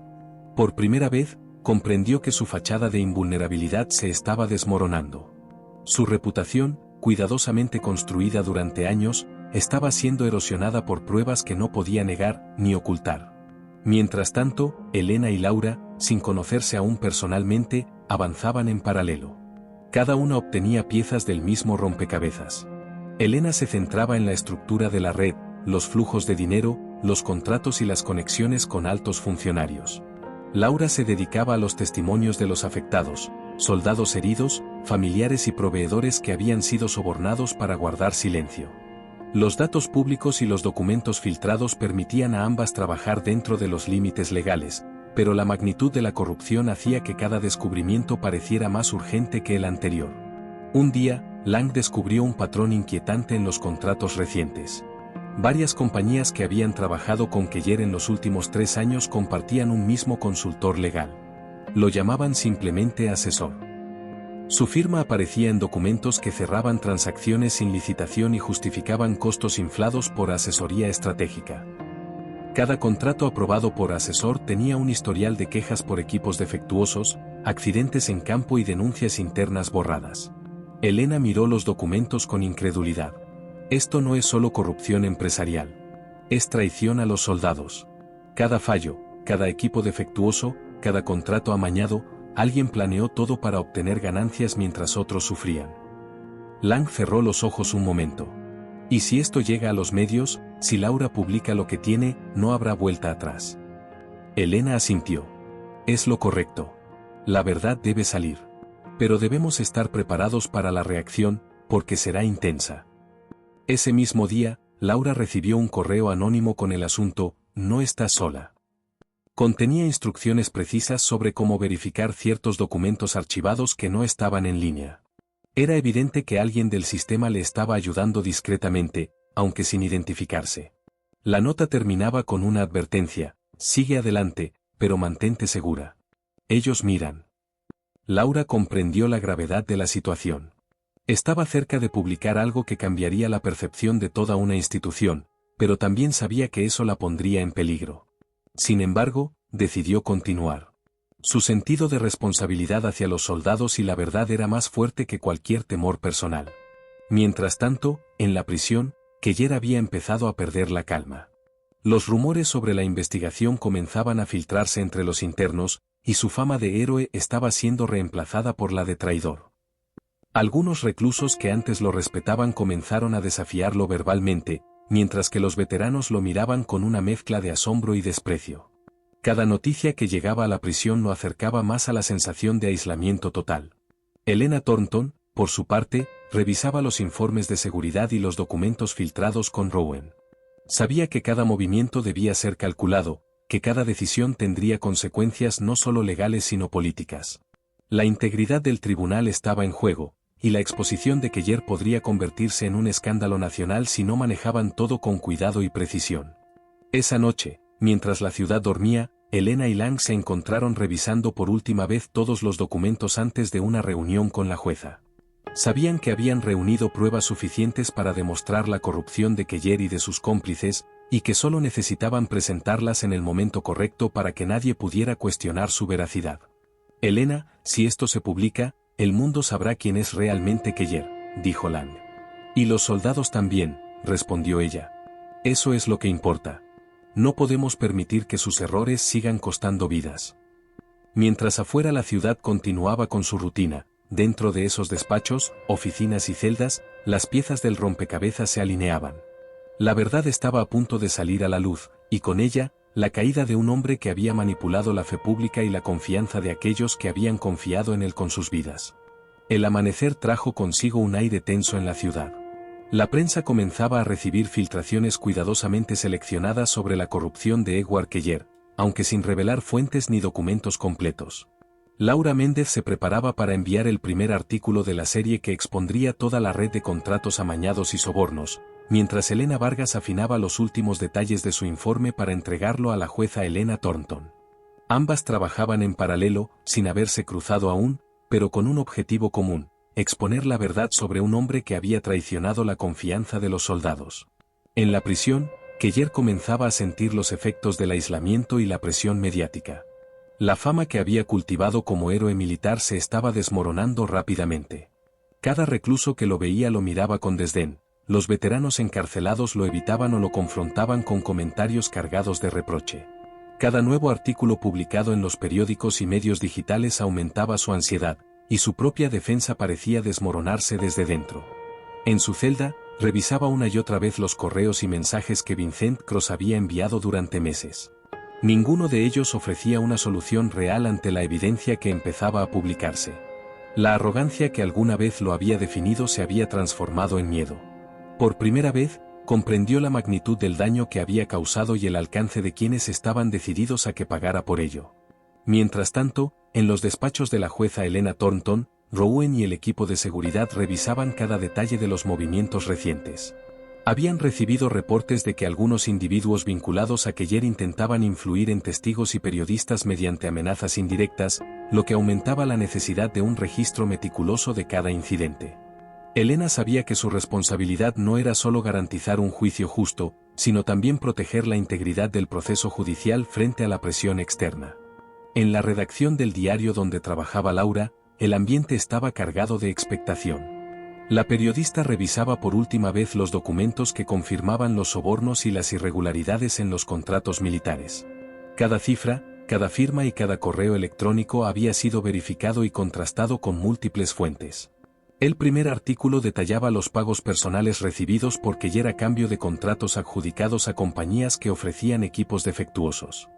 Por primera vez, comprendió que su fachada de invulnerabilidad se estaba desmoronando. Su reputación, cuidadosamente construida durante años, estaba siendo erosionada por pruebas que no podía negar ni ocultar. Mientras tanto, Helena y Laura, sin conocerse aún personalmente, avanzaban en paralelo. Cada una obtenía piezas del mismo rompecabezas. Helena se centraba en la estructura de la red, los flujos de dinero, los contratos y las conexiones con altos funcionarios. Laura se dedicaba a los testimonios de los afectados, soldados heridos, familiares y proveedores que habían sido sobornados para guardar silencio. Los datos públicos y los documentos filtrados permitían a ambas trabajar dentro de los límites legales, pero la magnitud de la corrupción hacía que cada descubrimiento pareciera más urgente que el anterior. Un día, Lang descubrió un patrón inquietante en los contratos recientes. Varias compañías que habían trabajado con Keller en los últimos 3 años compartían un mismo consultor legal. Lo llamaban simplemente asesor. Su firma aparecía en documentos que cerraban transacciones sin licitación y justificaban costos inflados por asesoría estratégica. Cada contrato aprobado por asesor tenía un historial de quejas por equipos defectuosos, accidentes en campo y denuncias internas borradas. Helena miró los documentos con incredulidad. Esto no es solo corrupción empresarial. Es traición a los soldados. Cada fallo, cada equipo defectuoso, cada contrato amañado, alguien planeó todo para obtener ganancias mientras otros sufrían. Lang cerró los ojos un momento. ¿Y si esto llega a los medios? Si Laura publica lo que tiene, no habrá vuelta atrás. Helena asintió. Es lo correcto. La verdad debe salir. Pero debemos estar preparados para la reacción, porque será intensa. Ese mismo día, Laura recibió un correo anónimo con el asunto, "No estás sola". Contenía instrucciones precisas sobre cómo verificar ciertos documentos archivados que no estaban en línea. Era evidente que alguien del sistema le estaba ayudando discretamente, aunque sin identificarse. La nota terminaba con una advertencia: "Sigue adelante, pero mantente segura. Ellos miran". Laura comprendió la gravedad de la situación. Estaba cerca de publicar algo que cambiaría la percepción de toda una institución, pero también sabía que eso la pondría en peligro. Sin embargo, decidió continuar. Su sentido de responsabilidad hacia los soldados y la verdad era más fuerte que cualquier temor personal. Mientras tanto, en la prisión, Keller había empezado a perder la calma. Los rumores sobre la investigación comenzaban a filtrarse entre los internos, y su fama de héroe estaba siendo reemplazada por la de traidor. Algunos reclusos que antes lo respetaban comenzaron a desafiarlo verbalmente, mientras que los veteranos lo miraban con una mezcla de asombro y desprecio. Cada noticia que llegaba a la prisión lo acercaba más a la sensación de aislamiento total. Helena Thornton, por su parte, revisaba los informes de seguridad y los documentos filtrados con Rowan. Sabía que cada movimiento debía ser calculado, que cada decisión tendría consecuencias no solo legales sino políticas. La integridad del tribunal estaba en juego, y la exposición de Keller podría convertirse en un escándalo nacional si no manejaban todo con cuidado y precisión. Esa noche, mientras la ciudad dormía, Helena y Lang se encontraron revisando por última vez todos los documentos antes de una reunión con la jueza. Sabían que habían reunido pruebas suficientes para demostrar la corrupción de Keller y de sus cómplices, y que solo necesitaban presentarlas en el momento correcto para que nadie pudiera cuestionar su veracidad. "Helena, si esto se publica, el mundo sabrá quién es realmente Keller", dijo Lang. "Y los soldados también", respondió ella. "Eso es lo que importa. No podemos permitir que sus errores sigan costando vidas". Mientras afuera la ciudad continuaba con su rutina, dentro de esos despachos, oficinas y celdas, las piezas del rompecabezas se alineaban. La verdad estaba a punto de salir a la luz, y con ella, la caída de un hombre que había manipulado la fe pública y la confianza de aquellos que habían confiado en él con sus vidas. El amanecer trajo consigo un aire tenso en la ciudad. La prensa comenzaba a recibir filtraciones cuidadosamente seleccionadas sobre la corrupción de Edward Keller, aunque sin revelar fuentes ni documentos completos. Laura Méndez se preparaba para enviar el primer artículo de la serie que expondría toda la red de contratos amañados y sobornos, mientras Helena Vargas afinaba los últimos detalles de su informe para entregarlo a la jueza Helena Thornton. Ambas trabajaban en paralelo, sin haberse cruzado aún, pero con un objetivo común: exponer la verdad sobre un hombre que había traicionado la confianza de los soldados. En la prisión, Keller comenzaba a sentir los efectos del aislamiento y la presión mediática. La fama que había cultivado como héroe militar se estaba desmoronando rápidamente. Cada recluso que lo veía lo miraba con desdén. Los veteranos encarcelados lo evitaban o lo confrontaban con comentarios cargados de reproche. Cada nuevo artículo publicado en los periódicos y medios digitales aumentaba su ansiedad, y su propia defensa parecía desmoronarse desde dentro. En su celda, revisaba una y otra vez los correos y mensajes que Vincent Cross había enviado durante meses. Ninguno de ellos ofrecía una solución real ante la evidencia que empezaba a publicarse. La arrogancia que alguna vez lo había definido se había transformado en miedo. Por primera vez, comprendió la magnitud del daño que había causado y el alcance de quienes estaban decididos a que pagara por ello. Mientras tanto, en los despachos de la jueza Helena Thornton, Rowan y el equipo de seguridad revisaban cada detalle de los movimientos recientes. Habían recibido reportes de que algunos individuos vinculados a Keller intentaban influir en testigos y periodistas mediante amenazas indirectas, lo que aumentaba la necesidad de un registro meticuloso de cada incidente. Helena sabía que su responsabilidad no era solo garantizar un juicio justo, sino también proteger la integridad del proceso judicial frente a la presión externa. En la redacción del diario donde trabajaba Laura, el ambiente estaba cargado de expectación. La periodista revisaba por última vez los documentos que confirmaban los sobornos y las irregularidades en los contratos militares. Cada cifra, cada firma y cada correo electrónico había sido verificado y contrastado con múltiples fuentes. El primer artículo detallaba los pagos personales recibidos por Keller a cambio de contratos adjudicados a compañías que ofrecían equipos defectuosos.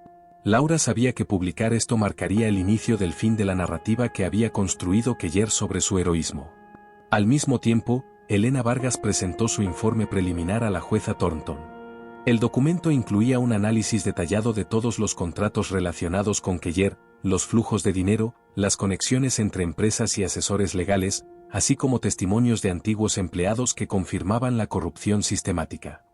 Laura sabía que publicar esto marcaría el inicio del fin de la narrativa que había construido Keller sobre su heroísmo. Al mismo tiempo, Elena Vargas presentó su informe preliminar a la jueza Thornton. El documento incluía un análisis detallado de todos los contratos relacionados con Keller, los flujos de dinero, las conexiones entre empresas y asesores legales, así como testimonios de antiguos empleados que confirmaban la corrupción sistemática.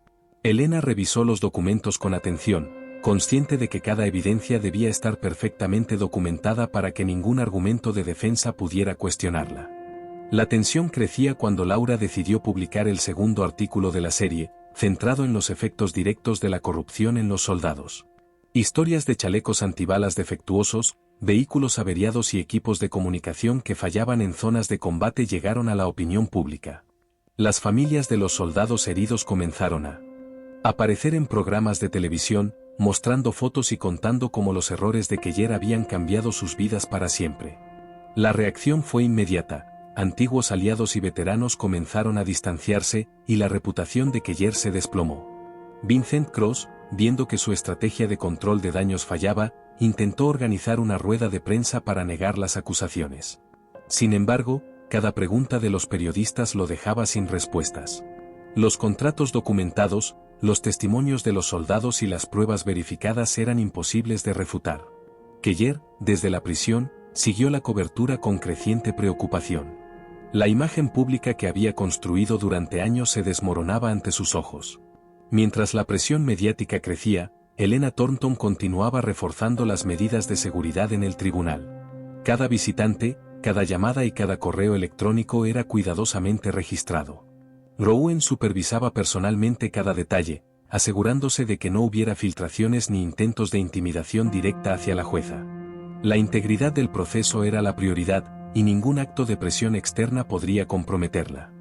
Elena revisó los documentos con atención, consciente de que cada evidencia debía estar perfectamente documentada para que ningún argumento de defensa pudiera cuestionarla. La tensión crecía cuando Laura decidió publicar el segundo artículo de la serie, centrado en los efectos directos de la corrupción en los soldados. Historias de chalecos antibalas defectuosos, vehículos averiados y equipos de comunicación que fallaban en zonas de combate llegaron a la opinión pública. Las familias de los soldados heridos comenzaron a aparecer en programas de televisión, mostrando fotos y contando cómo los errores de Keller habían cambiado sus vidas para siempre. La reacción fue inmediata. Antiguos aliados y veteranos comenzaron a distanciarse, y la reputación de Keller se desplomó. Vincent Cross, viendo que su estrategia de control de daños fallaba, intentó organizar una rueda de prensa para negar las acusaciones. Sin embargo, cada pregunta de los periodistas lo dejaba sin respuestas. Los contratos documentados, los testimonios de los soldados y las pruebas verificadas eran imposibles de refutar. Keller, desde la prisión, siguió la cobertura con creciente preocupación. La imagen pública que había construido durante años se desmoronaba ante sus ojos. Mientras la presión mediática crecía, Elena Thornton continuaba reforzando las medidas de seguridad en el tribunal. Cada visitante, cada llamada y cada correo electrónico era cuidadosamente registrado. Rowan supervisaba personalmente cada detalle, asegurándose de que no hubiera filtraciones ni intentos de intimidación directa hacia la jueza. La integridad del proceso era la prioridad, y ningún acto de presión externa podría comprometerla.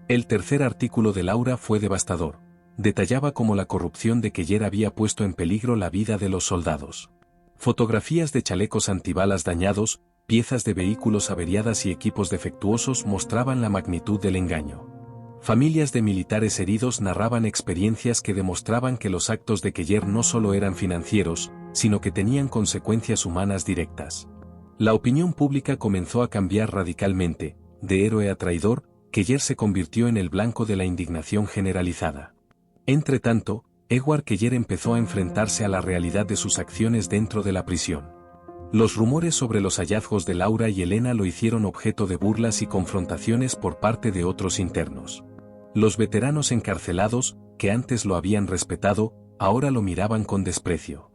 El tercer artículo de Laura fue devastador. Detallaba cómo la corrupción de Keller había puesto en peligro la vida de los soldados. Fotografías de chalecos antibalas dañados, piezas de vehículos averiadas y equipos defectuosos mostraban la magnitud del engaño. Familias de militares heridos narraban experiencias que demostraban que los actos de Keller no solo eran financieros, sino que tenían consecuencias humanas directas. La opinión pública comenzó a cambiar radicalmente. De héroe a traidor, Keller se convirtió en el blanco de la indignación generalizada. Entretanto, Edward Keller empezó a enfrentarse a la realidad de sus acciones dentro de la prisión. Los rumores sobre los hallazgos de Laura y Elena lo hicieron objeto de burlas y confrontaciones por parte de otros internos. Los veteranos encarcelados, que antes lo habían respetado, ahora lo miraban con desprecio.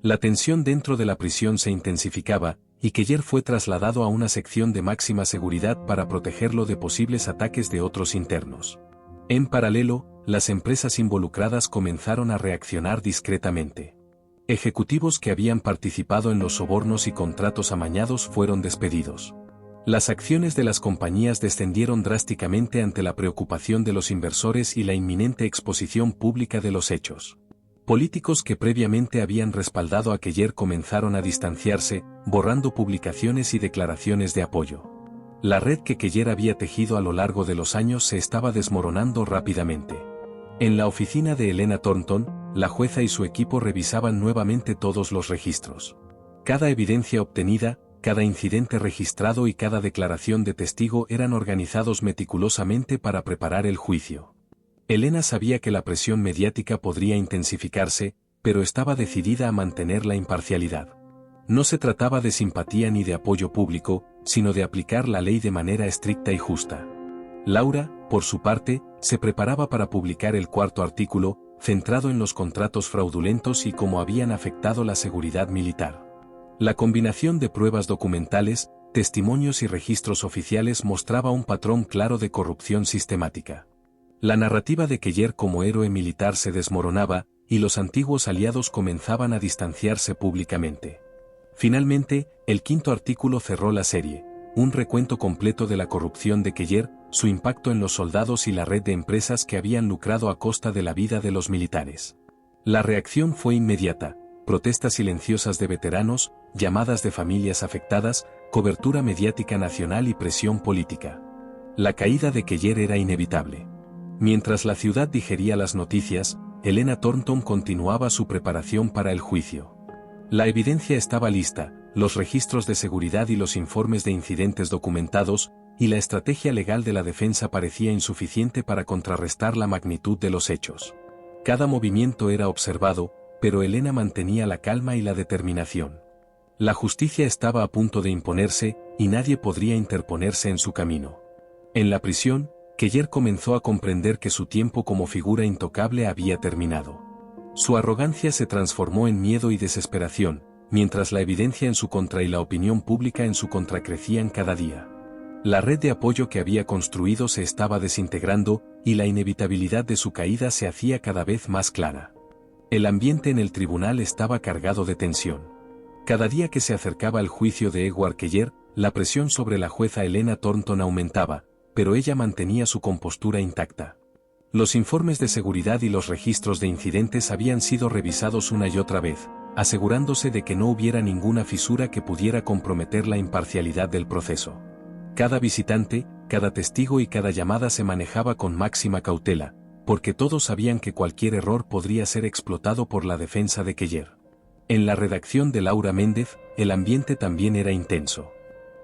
La tensión dentro de la prisión se intensificaba, y Keller fue trasladado a una sección de máxima seguridad para protegerlo de posibles ataques de otros internos. En paralelo, las empresas involucradas comenzaron a reaccionar discretamente. Ejecutivos que habían participado en los sobornos y contratos amañados fueron despedidos. Las acciones de las compañías descendieron drásticamente ante la preocupación de los inversores y la inminente exposición pública de los hechos. Políticos que previamente habían respaldado a Keller comenzaron a distanciarse, borrando publicaciones y declaraciones de apoyo. La red que Keller había tejido a lo largo de los años se estaba desmoronando rápidamente. En la oficina de Elena Thornton, la jueza y su equipo revisaban nuevamente todos los registros. Cada evidencia obtenida, cada incidente registrado y cada declaración de testigo eran organizados meticulosamente para preparar el juicio. Elena sabía que la presión mediática podría intensificarse, pero estaba decidida a mantener la imparcialidad. No se trataba de simpatía ni de apoyo público, sino de aplicar la ley de manera estricta y justa. Laura, por su parte, se preparaba para publicar el cuarto artículo, centrado en los contratos fraudulentos y cómo habían afectado la seguridad militar. La combinación de pruebas documentales, testimonios y registros oficiales mostraba un patrón claro de corrupción sistemática. La narrativa de Keller como héroe militar se desmoronaba, y los antiguos aliados comenzaban a distanciarse públicamente. Finalmente, el quinto artículo cerró la serie, un recuento completo de la corrupción de Keller, su impacto en los soldados y la red de empresas que habían lucrado a costa de la vida de los militares. La reacción fue inmediata: protestas silenciosas de veteranos, llamadas de familias afectadas, cobertura mediática nacional y presión política. La caída de Keller era inevitable. Mientras la ciudad digería las noticias, Elena Thornton continuaba su preparación para el juicio. La evidencia estaba lista, los registros de seguridad y los informes de incidentes documentados, y la estrategia legal de la defensa parecía insuficiente para contrarrestar la magnitud de los hechos. Cada movimiento era observado, pero Elena mantenía la calma y la determinación. La justicia estaba a punto de imponerse, y nadie podría interponerse en su camino. En la prisión, Keller comenzó a comprender que su tiempo como figura intocable había terminado. Su arrogancia se transformó en miedo y desesperación, mientras la evidencia en su contra y la opinión pública en su contra crecían cada día. La red de apoyo que había construido se estaba desintegrando, y la inevitabilidad de su caída se hacía cada vez más clara. El ambiente en el tribunal estaba cargado de tensión. Cada día que se acercaba el juicio de Edward Keller, la presión sobre la jueza Elena Thornton aumentaba, pero ella mantenía su compostura intacta. Los informes de seguridad y los registros de incidentes habían sido revisados una y otra vez, asegurándose de que no hubiera ninguna fisura que pudiera comprometer la imparcialidad del proceso. Cada visitante, cada testigo y cada llamada se manejaba con máxima cautela, porque todos sabían que cualquier error podría ser explotado por la defensa de Keller. En la redacción de Laura Méndez, el ambiente también era intenso.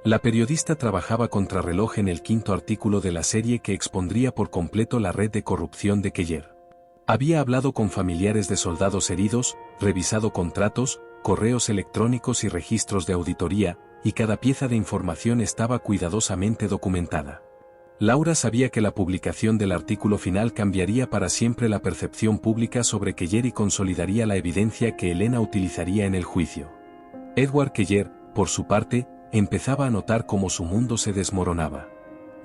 La periodista trabajaba contrarreloj en el 5º artículo de la serie que expondría por completo la red de corrupción de Keller. Había hablado con familiares de soldados heridos, revisado contratos, correos electrónicos y registros de auditoría, y cada pieza de información estaba cuidadosamente documentada. Laura sabía que la publicación del artículo final cambiaría para siempre la percepción pública sobre Keller y consolidaría la evidencia que Elena utilizaría en el juicio. Edward Keller, por su parte, empezaba a notar cómo su mundo se desmoronaba.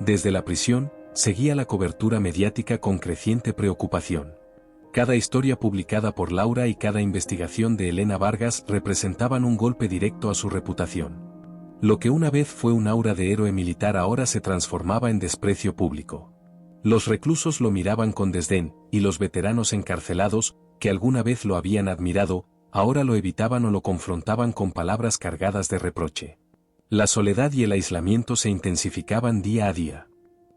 Desde la prisión, seguía la cobertura mediática con creciente preocupación. Cada historia publicada por Laura y cada investigación de Elena Vargas representaban un golpe directo a su reputación. Lo que una vez fue un aura de héroe militar ahora se transformaba en desprecio público. Los reclusos lo miraban con desdén, y los veteranos encarcelados, que alguna vez lo habían admirado, ahora lo evitaban o lo confrontaban con palabras cargadas de reproche. La soledad y el aislamiento se intensificaban día a día.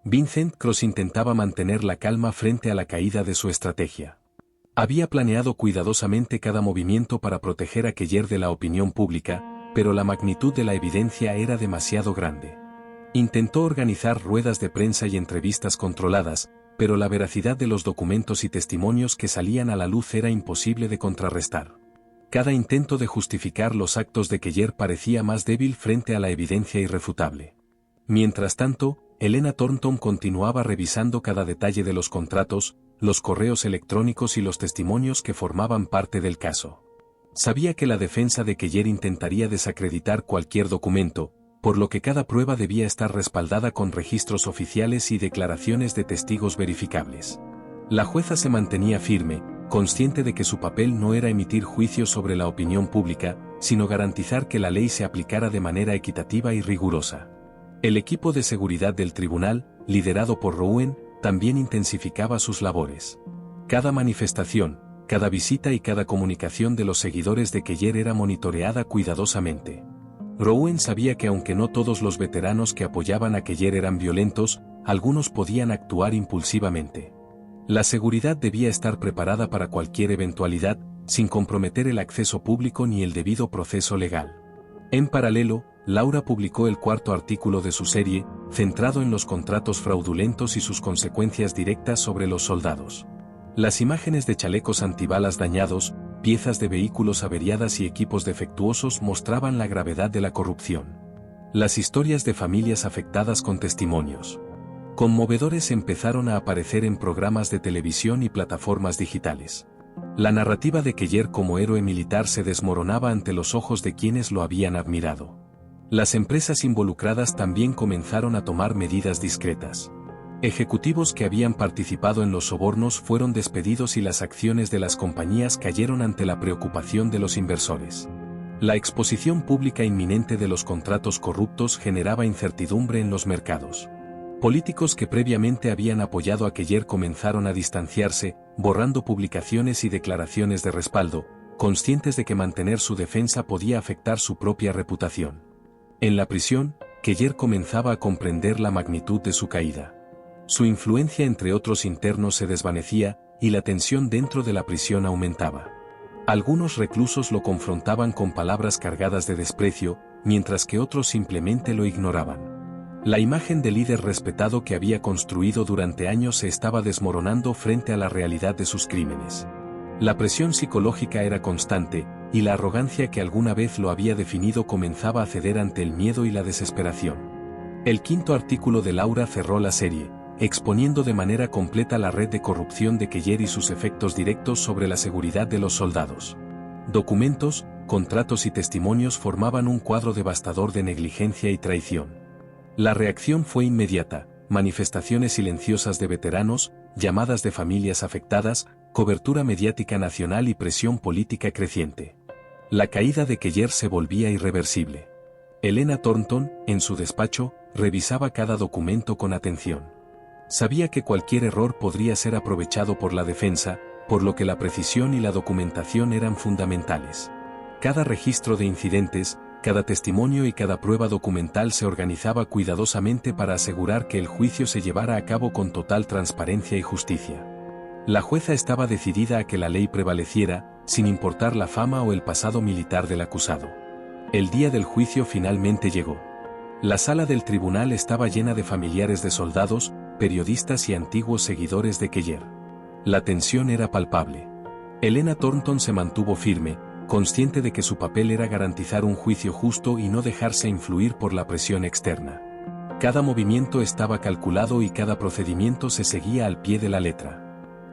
Vincent Cross intentaba mantener la calma frente a la caída de su estrategia. Había planeado cuidadosamente cada movimiento para proteger a Keller de la opinión pública, pero la magnitud de la evidencia era demasiado grande. Intentó organizar ruedas de prensa y entrevistas controladas, pero la veracidad de los documentos y testimonios que salían a la luz era imposible de contrarrestar. Cada intento de justificar los actos de Keller parecía más débil frente a la evidencia irrefutable. Mientras tanto, Elena Thornton continuaba revisando cada detalle de los contratos, los correos electrónicos y los testimonios que formaban parte del caso. Sabía que la defensa de Keller intentaría desacreditar cualquier documento, por lo que cada prueba debía estar respaldada con registros oficiales y declaraciones de testigos verificables. La jueza se mantenía firme, consciente de que su papel no era emitir juicios sobre la opinión pública, sino garantizar que la ley se aplicara de manera equitativa y rigurosa. El equipo de seguridad del tribunal, liderado por Rowan, también intensificaba sus labores. Cada manifestación, cada visita y cada comunicación de los seguidores de Keller era monitoreada cuidadosamente. Rowan sabía que aunque no todos los veteranos que apoyaban a Keller eran violentos, algunos podían actuar impulsivamente. La seguridad debía estar preparada para cualquier eventualidad, sin comprometer el acceso público ni el debido proceso legal. En paralelo, Laura publicó el 4º artículo de su serie, centrado en los contratos fraudulentos y sus consecuencias directas sobre los soldados. Las imágenes de chalecos antibalas dañados, piezas de vehículos averiadas y equipos defectuosos mostraban la gravedad de la corrupción. Las historias de familias afectadas con testimonios conmovedores empezaron a aparecer en programas de televisión y plataformas digitales. La narrativa de Keller como héroe militar se desmoronaba ante los ojos de quienes lo habían admirado. Las empresas involucradas también comenzaron a tomar medidas discretas. Ejecutivos que habían participado en los sobornos fueron despedidos y las acciones de las compañías cayeron ante la preocupación de los inversores. La exposición pública inminente de los contratos corruptos generaba incertidumbre en los mercados. Políticos que previamente habían apoyado a Keller comenzaron a distanciarse, borrando publicaciones y declaraciones de respaldo, conscientes de que mantener su defensa podía afectar su propia reputación. En la prisión, Keller comenzaba a comprender la magnitud de su caída. Su influencia entre otros internos se desvanecía, y la tensión dentro de la prisión aumentaba. Algunos reclusos lo confrontaban con palabras cargadas de desprecio, mientras que otros simplemente lo ignoraban. La imagen de líder respetado que había construido durante años se estaba desmoronando frente a la realidad de sus crímenes. La presión psicológica era constante, y la arrogancia que alguna vez lo había definido comenzaba a ceder ante el miedo y la desesperación. El quinto artículo de Laura cerró la serie, exponiendo de manera completa la red de corrupción de Keller y sus efectos directos sobre la seguridad de los soldados. Documentos, contratos y testimonios formaban un cuadro devastador de negligencia y traición. La reacción fue inmediata: manifestaciones silenciosas de veteranos, llamadas de familias afectadas, cobertura mediática nacional y presión política creciente. La caída de Keller se volvía irreversible. Helena Thornton, en su despacho, revisaba cada documento con atención. Sabía que cualquier error podría ser aprovechado por la defensa, por lo que la precisión y la documentación eran fundamentales. Cada registro de incidentes, cada testimonio y cada prueba documental se organizaba cuidadosamente para asegurar que el juicio se llevara a cabo con total transparencia y justicia. La jueza estaba decidida a que la ley prevaleciera, sin importar la fama o el pasado militar del acusado. El día del juicio finalmente llegó. La sala del tribunal estaba llena de familiares de soldados, periodistas y antiguos seguidores de Keller. La tensión era palpable. Helena Thornton se mantuvo firme, consciente de que su papel era garantizar un juicio justo y no dejarse influir por la presión externa. Cada movimiento estaba calculado y cada procedimiento se seguía al pie de la letra.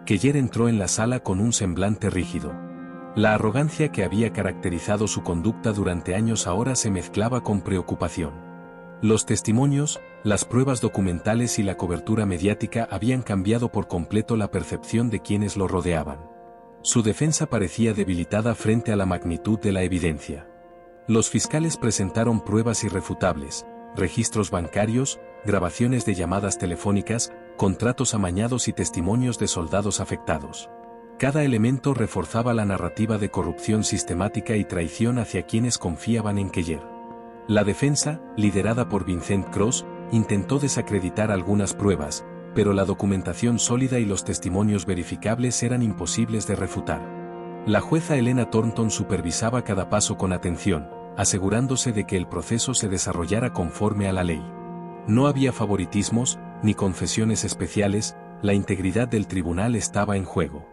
Keller entró en la sala con un semblante rígido. La arrogancia que había caracterizado su conducta durante años ahora se mezclaba con preocupación. Los testimonios, las pruebas documentales y la cobertura mediática habían cambiado por completo la percepción de quienes lo rodeaban. Su defensa parecía debilitada frente a la magnitud de la evidencia. Los fiscales presentaron pruebas irrefutables: registros bancarios, grabaciones de llamadas telefónicas, contratos amañados y testimonios de soldados afectados. Cada elemento reforzaba la narrativa de corrupción sistemática y traición hacia quienes confiaban en Keller. La defensa, liderada por Vincent Cross, intentó desacreditar algunas pruebas, pero la documentación sólida y los testimonios verificables eran imposibles de refutar. La jueza Helena Thornton supervisaba cada paso con atención, asegurándose de que el proceso se desarrollara conforme a la ley. No había favoritismos, ni confesiones especiales, la integridad del tribunal estaba en juego.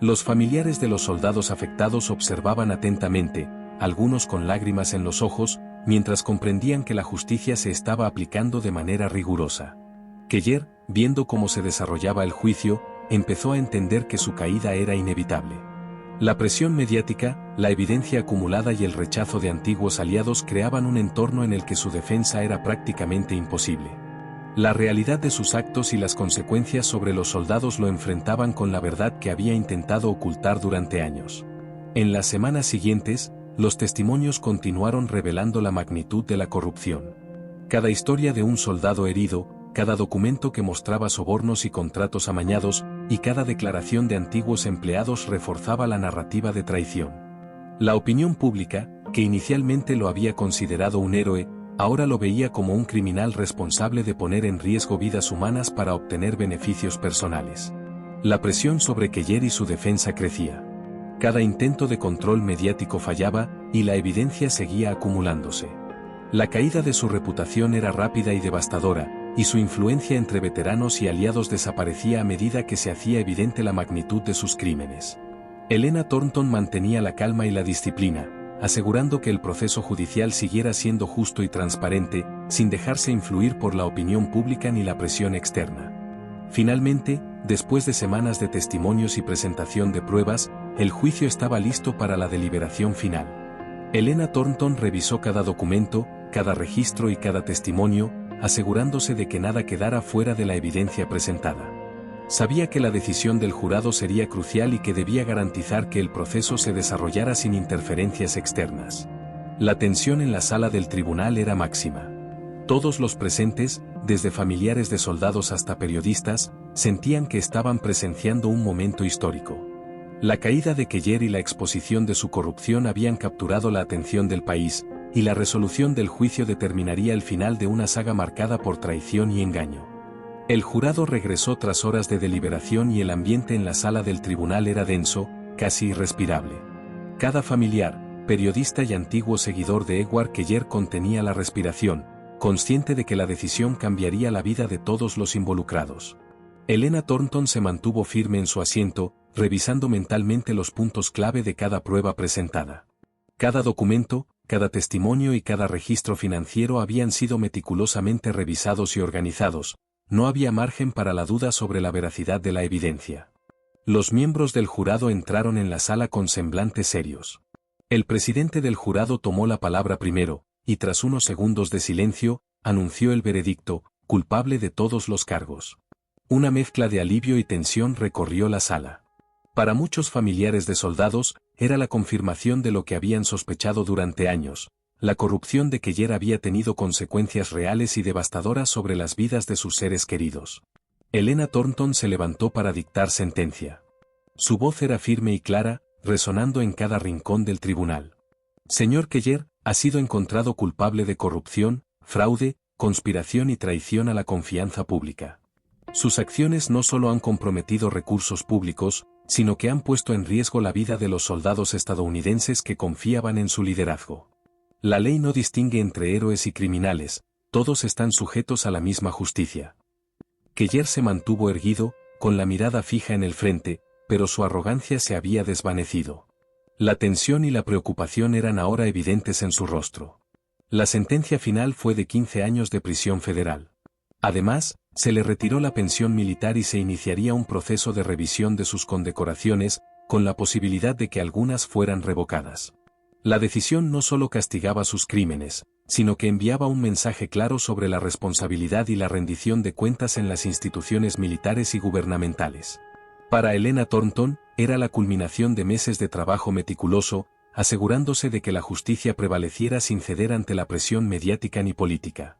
Los familiares de los soldados afectados observaban atentamente, algunos con lágrimas en los ojos, mientras comprendían que la justicia se estaba aplicando de manera rigurosa. Keller, viendo cómo se desarrollaba el juicio, empezó a entender que su caída era inevitable. La presión mediática, la evidencia acumulada y el rechazo de antiguos aliados creaban un entorno en el que su defensa era prácticamente imposible. La realidad de sus actos y las consecuencias sobre los soldados lo enfrentaban con la verdad que había intentado ocultar durante años. En las semanas siguientes, los testimonios continuaron revelando la magnitud de la corrupción. Cada historia de un soldado herido, cada documento que mostraba sobornos y contratos amañados, y cada declaración de antiguos empleados reforzaba la narrativa de traición. La opinión pública, que inicialmente lo había considerado un héroe, ahora lo veía como un criminal responsable de poner en riesgo vidas humanas para obtener beneficios personales. La presión sobre Keller y su defensa crecía. Cada intento de control mediático fallaba, y la evidencia seguía acumulándose. La caída de su reputación era rápida y devastadora, y su influencia entre veteranos y aliados desaparecía a medida que se hacía evidente la magnitud de sus crímenes. Helena Thornton mantenía la calma y la disciplina, asegurando que el proceso judicial siguiera siendo justo y transparente, sin dejarse influir por la opinión pública ni la presión externa. Finalmente, después de semanas de testimonios y presentación de pruebas, el juicio estaba listo para la deliberación final. Helena Thornton revisó cada documento, cada registro y cada testimonio, asegurándose de que nada quedara fuera de la evidencia presentada. Sabía que la decisión del jurado sería crucial y que debía garantizar que el proceso se desarrollara sin interferencias externas. La tensión en la sala del tribunal era máxima. Todos los presentes, desde familiares de soldados hasta periodistas, sentían que estaban presenciando un momento histórico. La caída de Keller y la exposición de su corrupción habían capturado la atención del país, y la resolución del juicio determinaría el final de una saga marcada por traición y engaño. El jurado regresó tras horas de deliberación y el ambiente en la sala del tribunal era denso, casi irrespirable. Cada familiar, periodista y antiguo seguidor de Edward Keller contenía la respiración, consciente de que la decisión cambiaría la vida de todos los involucrados. Helena Thornton se mantuvo firme en su asiento, revisando mentalmente los puntos clave de cada prueba presentada. Cada documento, cada testimonio y cada registro financiero habían sido meticulosamente revisados y organizados, no había margen para la duda sobre la veracidad de la evidencia. Los miembros del jurado entraron en la sala con semblantes serios. El presidente del jurado tomó la palabra primero, y tras unos segundos de silencio, anunció el veredicto, culpable de todos los cargos. Una mezcla de alivio y tensión recorrió la sala. Para muchos familiares de soldados, era la confirmación de lo que habían sospechado durante años. La corrupción de Keller había tenido consecuencias reales y devastadoras sobre las vidas de sus seres queridos. Helena Thornton se levantó para dictar sentencia. Su voz era firme y clara, resonando en cada rincón del tribunal. Señor Keller, ha sido encontrado culpable de corrupción, fraude, conspiración y traición a la confianza pública. Sus acciones no solo han comprometido recursos públicos, sino que han puesto en riesgo la vida de los soldados estadounidenses que confiaban en su liderazgo. La ley no distingue entre héroes y criminales, todos están sujetos a la misma justicia. Keller se mantuvo erguido, con la mirada fija en el frente, pero su arrogancia se había desvanecido. La tensión y la preocupación eran ahora evidentes en su rostro. La sentencia final fue de 15 años de prisión federal. Además, se le retiró la pensión militar y se iniciaría un proceso de revisión de sus condecoraciones, con la posibilidad de que algunas fueran revocadas. La decisión no solo castigaba sus crímenes, sino que enviaba un mensaje claro sobre la responsabilidad y la rendición de cuentas en las instituciones militares y gubernamentales. Para Helena Thornton, era la culminación de meses de trabajo meticuloso, asegurándose de que la justicia prevaleciera sin ceder ante la presión mediática ni política.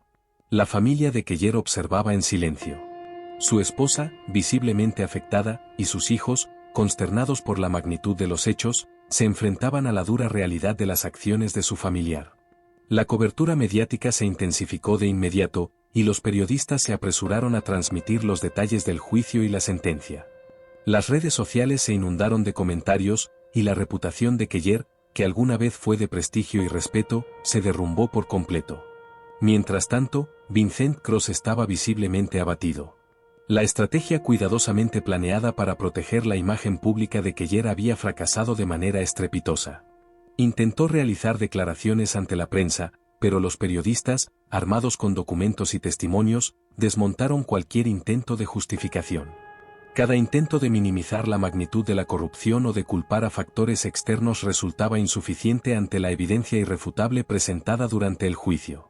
La familia de Keller observaba en silencio. Su esposa, visiblemente afectada, y sus hijos, consternados por la magnitud de los hechos, se enfrentaban a la dura realidad de las acciones de su familiar. La cobertura mediática se intensificó de inmediato, y los periodistas se apresuraron a transmitir los detalles del juicio y la sentencia. Las redes sociales se inundaron de comentarios, y la reputación de Keller, que alguna vez fue de prestigio y respeto, se derrumbó por completo. Mientras tanto, Vincent Cross estaba visiblemente abatido. La estrategia cuidadosamente planeada para proteger la imagen pública de Keller había fracasado de manera estrepitosa. Intentó realizar declaraciones ante la prensa, pero los periodistas, armados con documentos y testimonios, desmontaron cualquier intento de justificación. Cada intento de minimizar la magnitud de la corrupción o de culpar a factores externos resultaba insuficiente ante la evidencia irrefutable presentada durante el juicio.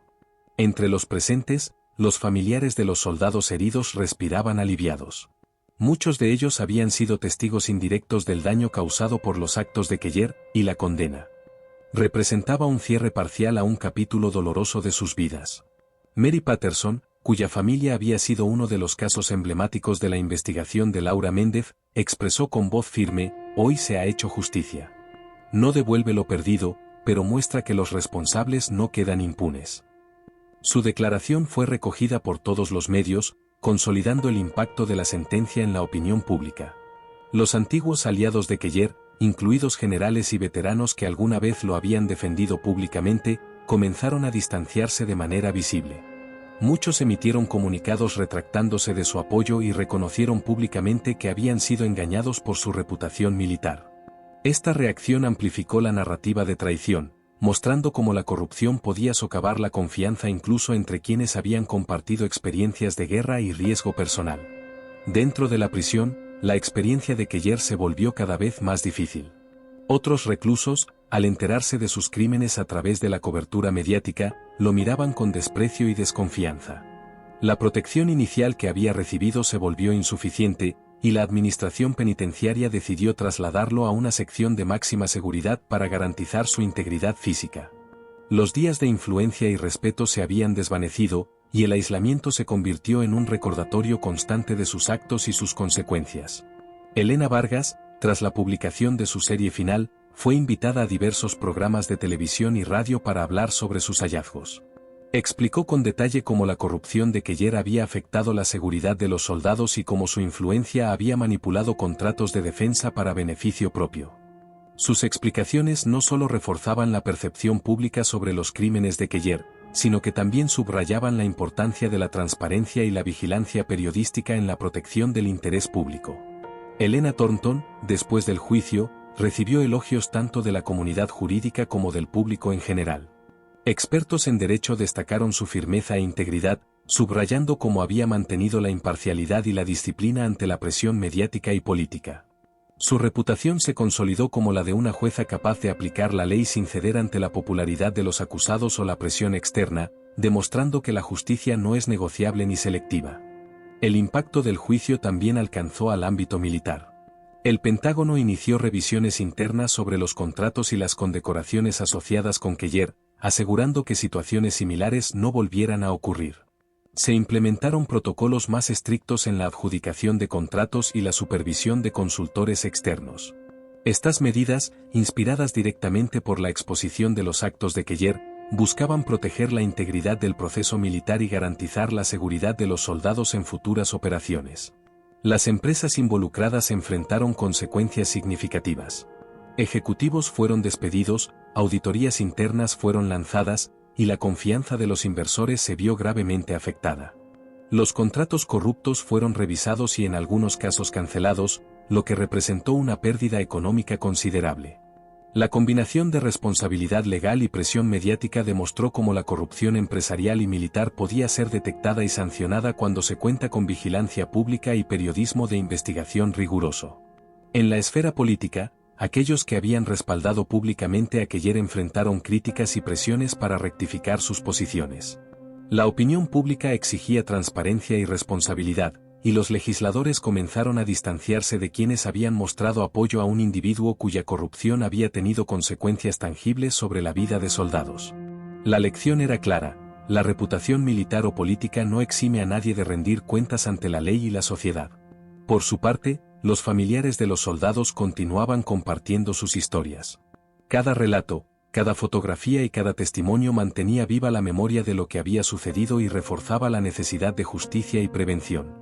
Entre los presentes, los familiares de los soldados heridos respiraban aliviados. Muchos de ellos habían sido testigos indirectos del daño causado por los actos de Keller, y la condena representaba un cierre parcial a un capítulo doloroso de sus vidas. Mary Patterson, cuya familia había sido uno de los casos emblemáticos de la investigación de Laura Mendez, expresó con voz firme: «Hoy se ha hecho justicia. No devuelve lo perdido, pero muestra que los responsables no quedan impunes». Su declaración fue recogida por todos los medios, consolidando el impacto de la sentencia en la opinión pública. Los antiguos aliados de Keller, incluidos generales y veteranos que alguna vez lo habían defendido públicamente, comenzaron a distanciarse de manera visible. Muchos emitieron comunicados retractándose de su apoyo y reconocieron públicamente que habían sido engañados por su reputación militar. Esta reacción amplificó la narrativa de traición, mostrando cómo la corrupción podía socavar la confianza incluso entre quienes habían compartido experiencias de guerra y riesgo personal. Dentro de la prisión, la experiencia de Keller se volvió cada vez más difícil. Otros reclusos, al enterarse de sus crímenes a través de la cobertura mediática, lo miraban con desprecio y desconfianza. La protección inicial que había recibido se volvió insuficiente, y la administración penitenciaria decidió trasladarlo a una sección de máxima seguridad para garantizar su integridad física. Los días de influencia y respeto se habían desvanecido, y el aislamiento se convirtió en un recordatorio constante de sus actos y sus consecuencias. Helena Vargas, tras la publicación de su serie final, fue invitada a diversos programas de televisión y radio para hablar sobre sus hallazgos. Explicó con detalle cómo la corrupción de Keller había afectado la seguridad de los soldados y cómo su influencia había manipulado contratos de defensa para beneficio propio. Sus explicaciones no solo reforzaban la percepción pública sobre los crímenes de Keller, sino que también subrayaban la importancia de la transparencia y la vigilancia periodística en la protección del interés público. Helena Thornton, después del juicio, recibió elogios tanto de la comunidad jurídica como del público en general. Expertos en derecho destacaron su firmeza e integridad, subrayando cómo había mantenido la imparcialidad y la disciplina ante la presión mediática y política. Su reputación se consolidó como la de una jueza capaz de aplicar la ley sin ceder ante la popularidad de los acusados o la presión externa, demostrando que la justicia no es negociable ni selectiva. El impacto del juicio también alcanzó al ámbito militar. El Pentágono inició revisiones internas sobre los contratos y las condecoraciones asociadas con Keller, asegurando que situaciones similares no volvieran a ocurrir. Se implementaron protocolos más estrictos en la adjudicación de contratos y la supervisión de consultores externos. Estas medidas, inspiradas directamente por la exposición de los actos de Keller, buscaban proteger la integridad del proceso militar y garantizar la seguridad de los soldados en futuras operaciones. Las empresas involucradas enfrentaron consecuencias significativas. Ejecutivos fueron despedidos, auditorías internas fueron lanzadas, y la confianza de los inversores se vio gravemente afectada. Los contratos corruptos fueron revisados y en algunos casos cancelados, lo que representó una pérdida económica considerable. La combinación de responsabilidad legal y presión mediática demostró cómo la corrupción empresarial y militar podía ser detectada y sancionada cuando se cuenta con vigilancia pública y periodismo de investigación riguroso. En la esfera política, aquellos que habían respaldado públicamente a Keller enfrentaron críticas y presiones para rectificar sus posiciones. La opinión pública exigía transparencia y responsabilidad, y los legisladores comenzaron a distanciarse de quienes habían mostrado apoyo a un individuo cuya corrupción había tenido consecuencias tangibles sobre la vida de soldados. La lección era clara: la reputación militar o política no exime a nadie de rendir cuentas ante la ley y la sociedad. Por su parte, los familiares de los soldados continuaban compartiendo sus historias. Cada relato, cada fotografía y cada testimonio mantenía viva la memoria de lo que había sucedido y reforzaba la necesidad de justicia y prevención.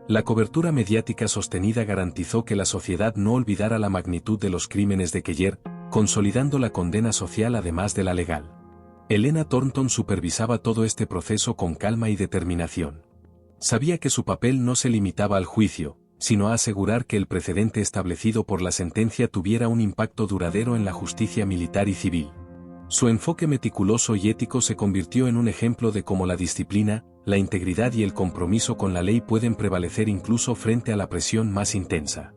La cobertura mediática sostenida garantizó que la sociedad no olvidara la magnitud de los crímenes de Keller, consolidando la condena social además de la legal. Helena Thornton supervisaba todo este proceso con calma y determinación. Sabía que su papel no se limitaba al juicio, sino a asegurar que el precedente establecido por la sentencia tuviera un impacto duradero en la justicia militar y civil. Su enfoque meticuloso y ético se convirtió en un ejemplo de cómo la disciplina, la integridad y el compromiso con la ley pueden prevalecer incluso frente a la presión más intensa.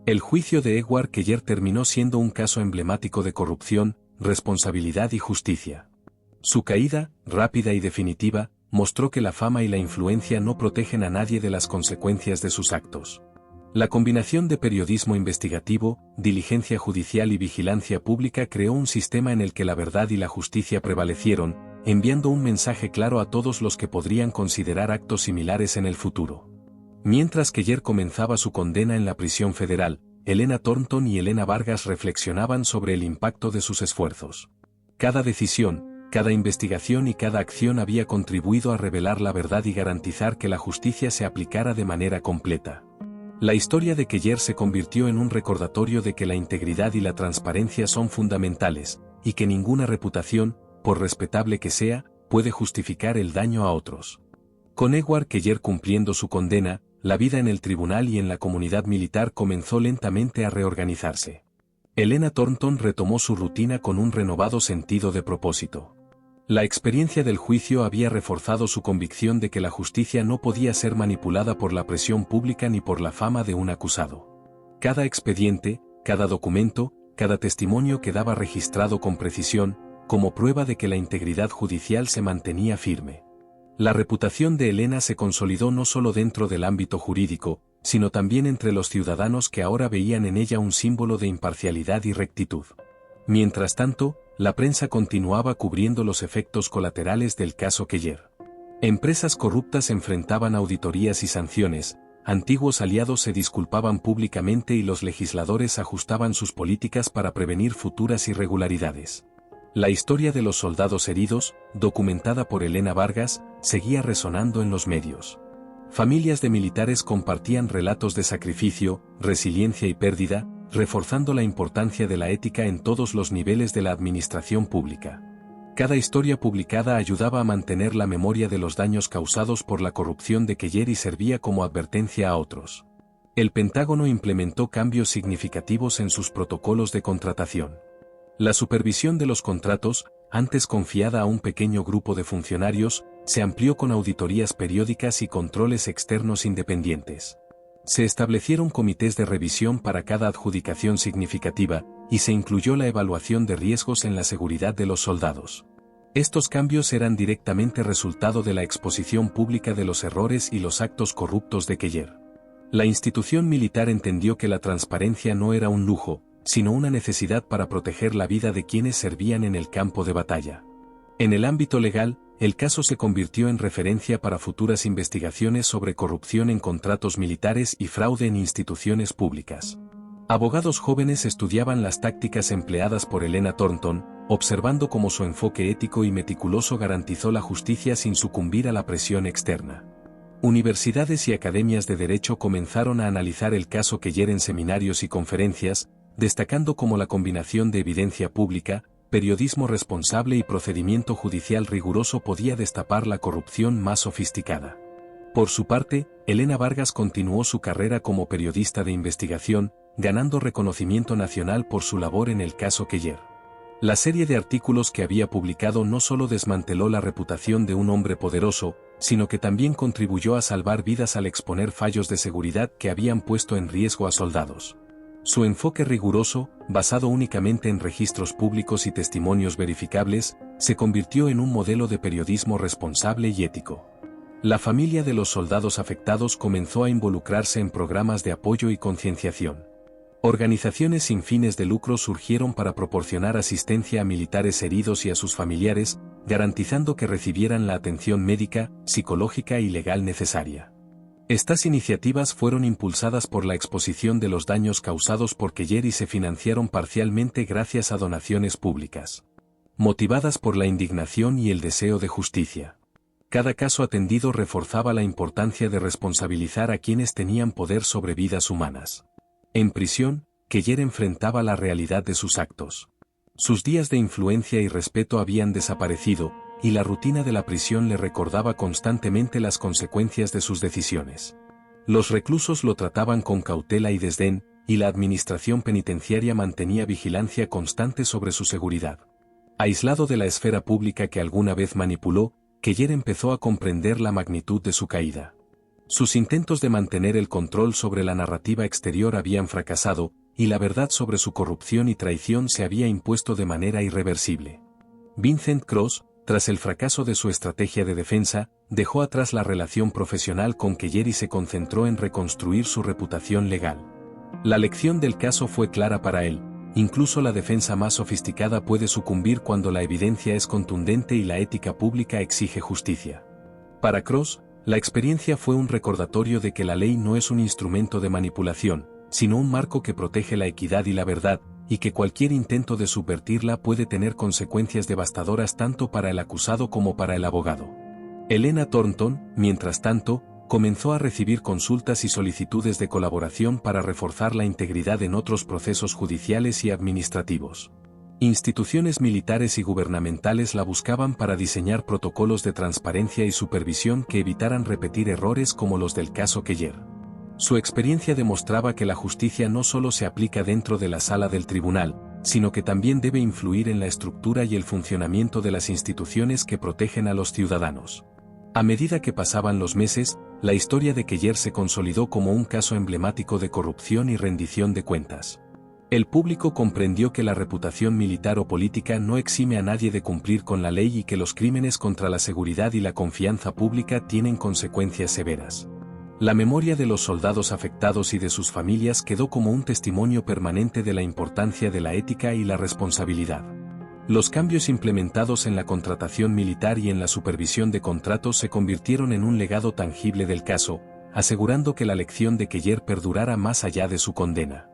El juicio de Edward Keller terminó siendo un caso emblemático de corrupción, responsabilidad y justicia. Su caída, rápida y definitiva, mostró que la fama y la influencia no protegen a nadie de las consecuencias de sus actos. La combinación de periodismo investigativo, diligencia judicial y vigilancia pública creó un sistema en el que la verdad y la justicia prevalecieron, enviando un mensaje claro a todos los que podrían considerar actos similares en el futuro. Mientras Keller comenzaba su condena en la prisión federal, Helena Thornton y Elena Vargas reflexionaban sobre el impacto de sus esfuerzos. Cada decisión, cada investigación y cada acción había contribuido a revelar la verdad y garantizar que la justicia se aplicara de manera completa. La historia de Keller se convirtió en un recordatorio de que la integridad y la transparencia son fundamentales, y que ninguna reputación, por respetable que sea, puede justificar el daño a otros. Con Edward Keller cumpliendo su condena, la vida en el tribunal y en la comunidad militar comenzó lentamente a reorganizarse. Helena Thornton retomó su rutina con un renovado sentido de propósito. La experiencia del juicio había reforzado su convicción de que la justicia no podía ser manipulada por la presión pública ni por la fama de un acusado. Cada expediente, cada documento, cada testimonio quedaba registrado con precisión, como prueba de que la integridad judicial se mantenía firme. La reputación de Helena se consolidó no solo dentro del ámbito jurídico, sino también entre los ciudadanos que ahora veían en ella un símbolo de imparcialidad y rectitud. Mientras tanto, la prensa continuaba cubriendo los efectos colaterales del caso Keller. Empresas corruptas enfrentaban auditorías y sanciones, antiguos aliados se disculpaban públicamente y los legisladores ajustaban sus políticas para prevenir futuras irregularidades. La historia de los soldados heridos, documentada por Helena Vargas, seguía resonando en los medios. Familias de militares compartían relatos de sacrificio, resiliencia y pérdida, reforzando la importancia de la ética en todos los niveles de la administración pública. Cada historia publicada ayudaba a mantener la memoria de los daños causados por la corrupción de Keller y servía como advertencia a otros. El Pentágono implementó cambios significativos en sus protocolos de contratación. La supervisión de los contratos, antes confiada a un pequeño grupo de funcionarios, se amplió con auditorías periódicas y controles externos independientes. Se establecieron comités de revisión para cada adjudicación significativa, y se incluyó la evaluación de riesgos en la seguridad de los soldados. Estos cambios eran directamente resultado de la exposición pública de los errores y los actos corruptos de Keller. La institución militar entendió que la transparencia no era un lujo, sino una necesidad para proteger la vida de quienes servían en el campo de batalla. En el ámbito legal, el caso se convirtió en referencia para futuras investigaciones sobre corrupción en contratos militares y fraude en instituciones públicas. Abogados jóvenes estudiaban las tácticas empleadas por Helena Thornton, observando cómo su enfoque ético y meticuloso garantizó la justicia sin sucumbir a la presión externa. Universidades y academias de derecho comenzaron a analizar el caso Keller en seminarios y conferencias, destacando cómo la combinación de evidencia pública, periodismo responsable y procedimiento judicial riguroso podía destapar la corrupción más sofisticada. Por su parte, Elena Vargas continuó su carrera como periodista de investigación, ganando reconocimiento nacional por su labor en el caso Keller. La serie de artículos que había publicado no solo desmanteló la reputación de un hombre poderoso, sino que también contribuyó a salvar vidas al exponer fallos de seguridad que habían puesto en riesgo a soldados. Su enfoque riguroso, basado únicamente en registros públicos y testimonios verificables, se convirtió en un modelo de periodismo responsable y ético. La familia de los soldados afectados comenzó a involucrarse en programas de apoyo y concienciación. Organizaciones sin fines de lucro surgieron para proporcionar asistencia a militares heridos y a sus familiares, garantizando que recibieran la atención médica, psicológica y legal necesaria. Estas iniciativas fueron impulsadas por la exposición de los daños causados por Keller y se financiaron parcialmente gracias a donaciones públicas. Motivadas por la indignación y el deseo de justicia. Cada caso atendido reforzaba la importancia de responsabilizar a quienes tenían poder sobre vidas humanas. En prisión, Keller enfrentaba la realidad de sus actos. Sus días de influencia y respeto habían desaparecido, y la rutina de la prisión le recordaba constantemente las consecuencias de sus decisiones. Los reclusos lo trataban con cautela y desdén, y la administración penitenciaria mantenía vigilancia constante sobre su seguridad. Aislado de la esfera pública que alguna vez manipuló, Keller empezó a comprender la magnitud de su caída. Sus intentos de mantener el control sobre la narrativa exterior habían fracasado, y la verdad sobre su corrupción y traición se había impuesto de manera irreversible. Vincent Cross, tras el fracaso de su estrategia de defensa, dejó atrás la relación profesional con Keller y se concentró en reconstruir su reputación legal. La lección del caso fue clara para él: incluso la defensa más sofisticada puede sucumbir cuando la evidencia es contundente y la ética pública exige justicia. Para Cross, la experiencia fue un recordatorio de que la ley no es un instrumento de manipulación, sino un marco que protege la equidad y la verdad, y que cualquier intento de subvertirla puede tener consecuencias devastadoras tanto para el acusado como para el abogado. Helena Thornton, mientras tanto, comenzó a recibir consultas y solicitudes de colaboración para reforzar la integridad en otros procesos judiciales y administrativos. Instituciones militares y gubernamentales la buscaban para diseñar protocolos de transparencia y supervisión que evitaran repetir errores como los del caso Keller. Su experiencia demostraba que la justicia no solo se aplica dentro de la sala del tribunal, sino que también debe influir en la estructura y el funcionamiento de las instituciones que protegen a los ciudadanos. A medida que pasaban los meses, la historia de Keller se consolidó como un caso emblemático de corrupción y rendición de cuentas. El público comprendió que la reputación militar o política no exime a nadie de cumplir con la ley y que los crímenes contra la seguridad y la confianza pública tienen consecuencias severas. La memoria de los soldados afectados y de sus familias quedó como un testimonio permanente de la importancia de la ética y la responsabilidad. Los cambios implementados en la contratación militar y en la supervisión de contratos se convirtieron en un legado tangible del caso, asegurando que la lección de Keller perdurara más allá de su condena.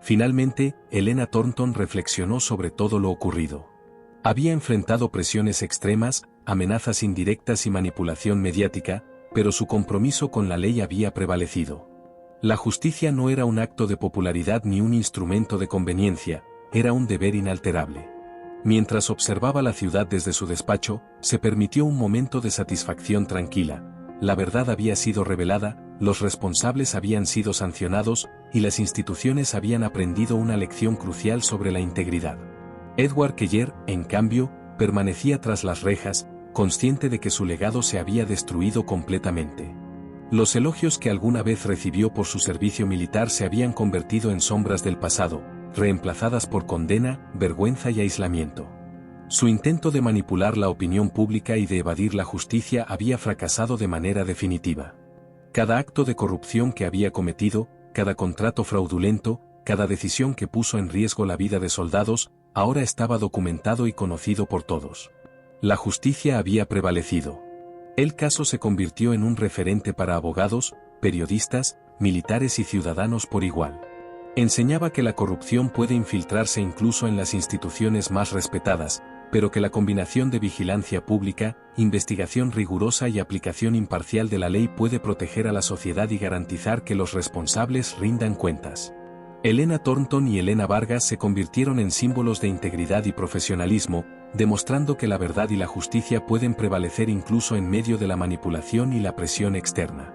Finalmente, Helena Thornton reflexionó sobre todo lo ocurrido. Había enfrentado presiones extremas, amenazas indirectas y manipulación mediática, pero su compromiso con la ley había prevalecido. La justicia no era un acto de popularidad ni un instrumento de conveniencia, era un deber inalterable. Mientras observaba la ciudad desde su despacho, se permitió un momento de satisfacción tranquila. La verdad había sido revelada, los responsables habían sido sancionados, y las instituciones habían aprendido una lección crucial sobre la integridad. Edward Keller, en cambio, permanecía tras las rejas, consciente de que su legado se había destruido completamente. Los elogios que alguna vez recibió por su servicio militar se habían convertido en sombras del pasado, reemplazadas por condena, vergüenza y aislamiento. Su intento de manipular la opinión pública y de evadir la justicia había fracasado de manera definitiva. Cada acto de corrupción que había cometido, cada contrato fraudulento, cada decisión que puso en riesgo la vida de soldados, ahora estaba documentado y conocido por todos. La justicia había prevalecido. El caso se convirtió en un referente para abogados, periodistas, militares y ciudadanos por igual. Enseñaba que la corrupción puede infiltrarse incluso en las instituciones más respetadas, pero que la combinación de vigilancia pública, investigación rigurosa y aplicación imparcial de la ley puede proteger a la sociedad y garantizar que los responsables rindan cuentas. Helena Thornton y Helena Vargas se convirtieron en símbolos de integridad y profesionalismo, demostrando que la verdad y la justicia pueden prevalecer incluso en medio de la manipulación y la presión externa.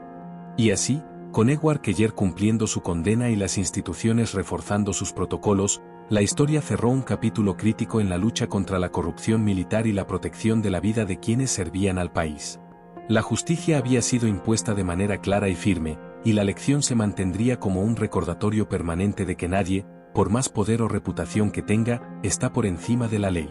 Y así, con Edward Keller cumpliendo su condena y las instituciones reforzando sus protocolos, la historia cerró un capítulo crítico en la lucha contra la corrupción militar y la protección de la vida de quienes servían al país. La justicia había sido impuesta de manera clara y firme, y la lección se mantendría como un recordatorio permanente de que nadie, por más poder o reputación que tenga, está por encima de la ley.